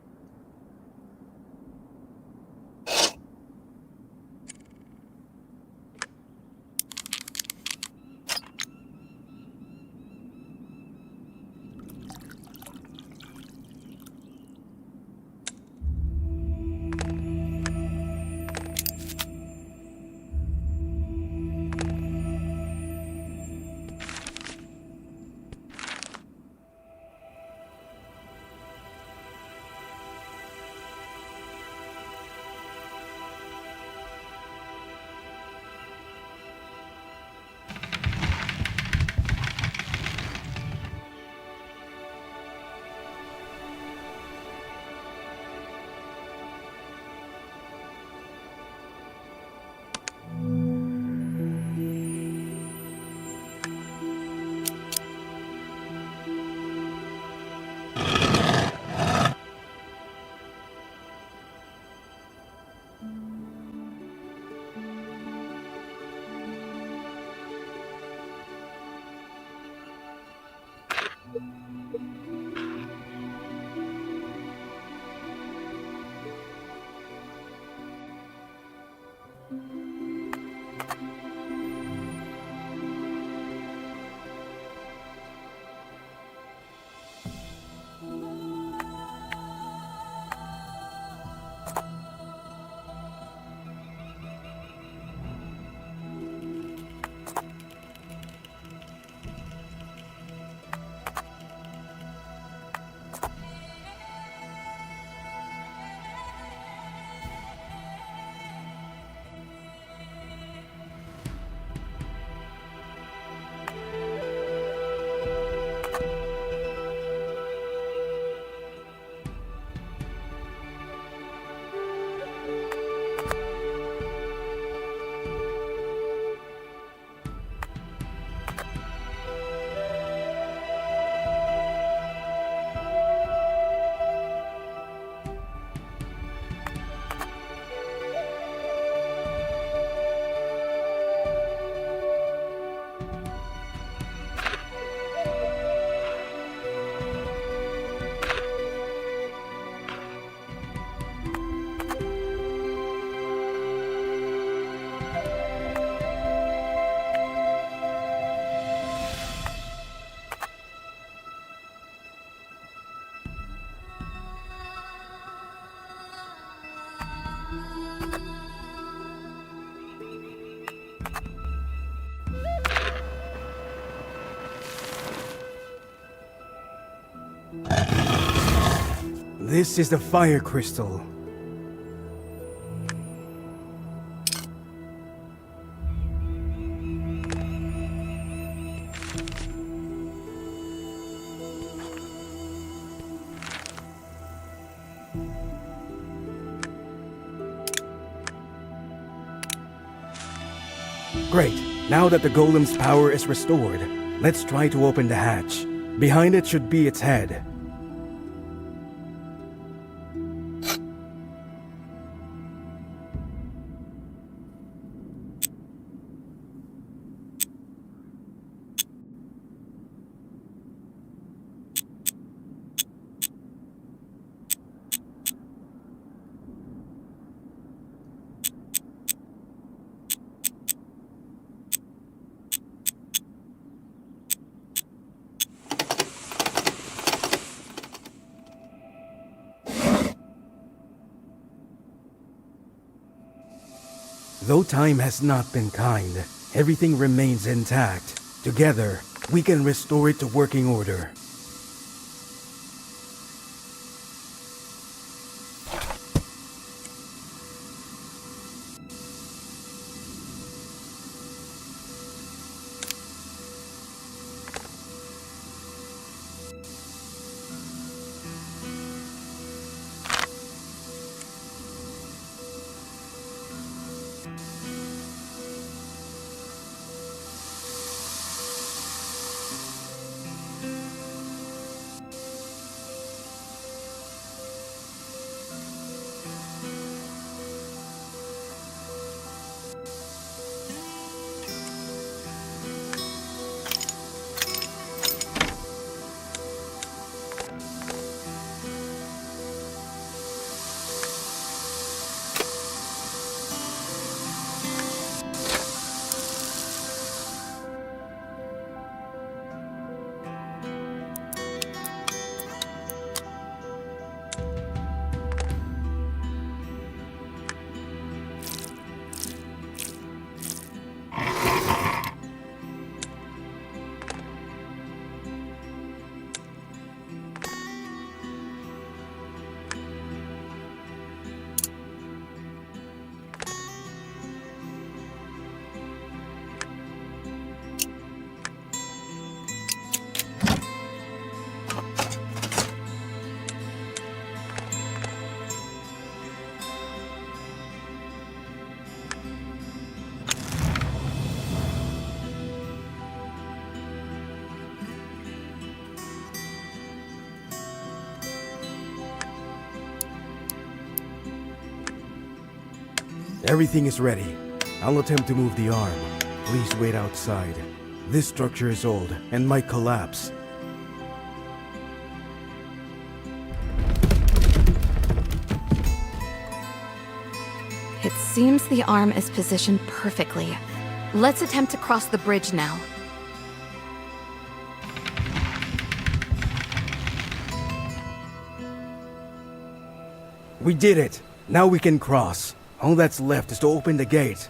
This is the fire crystal. Great. Now that the golem's power is restored, let's try to open the hatch. Behind it should be its head. Though time has not been kind, everything remains intact. Together, we can restore it to working order. Everything is ready. I'll attempt to move the arm. Please wait outside. This structure is old and might collapse. It seems the arm is positioned perfectly. Let's attempt to cross the bridge now. We did it! Now we can cross. All that's left is to open the gate.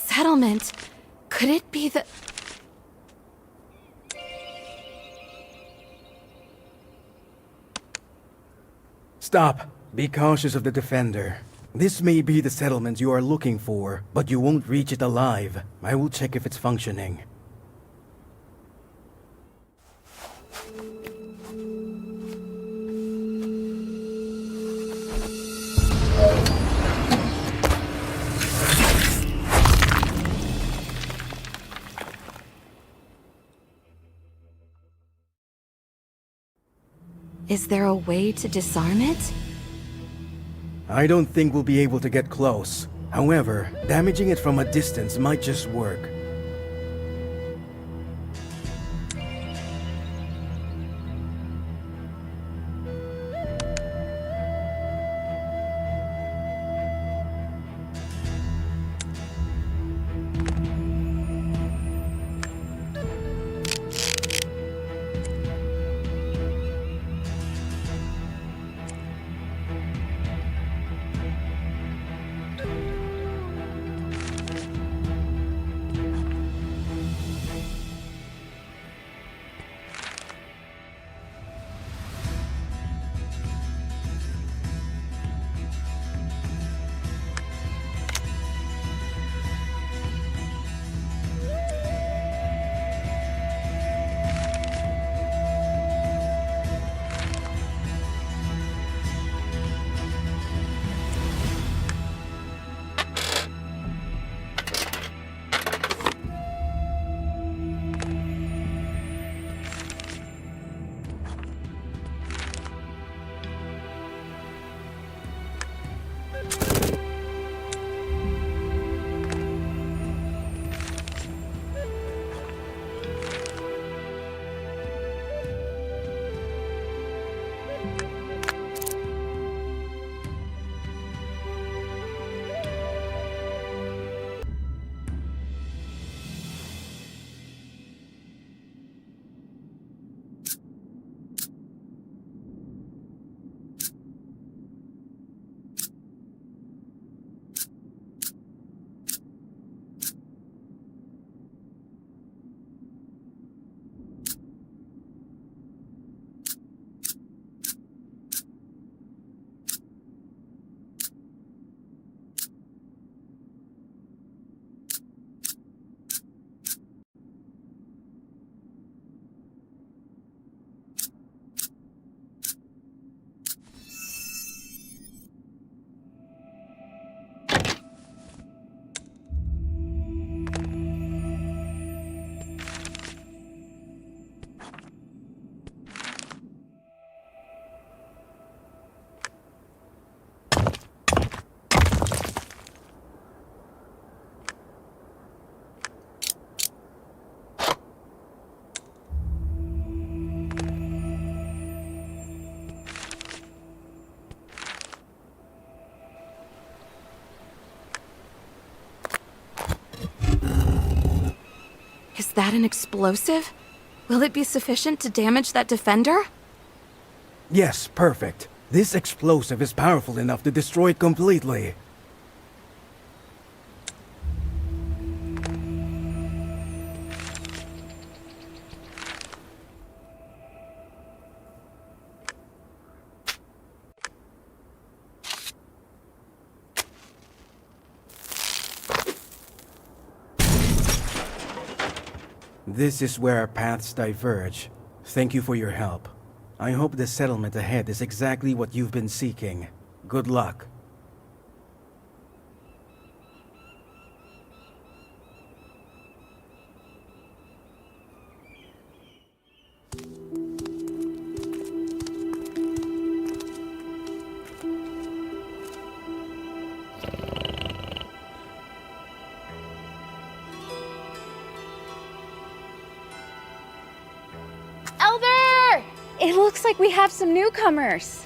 Settlement. Could it be the... Stop! Be cautious of the defender. This may be the settlement you are looking for, but you won't reach it alive. I will check if it's functioning. Is there a way to disarm it? I don't think we'll be able to get close. However, damaging it from a distance might just work. that an explosive? Will it be sufficient to damage that defender? Yes, perfect. This explosive is powerful enough to destroy it completely. This is where our paths diverge. Thank you for your help. I hope the settlement ahead is exactly what you've been seeking. Good luck. Elder! It looks like we have some newcomers.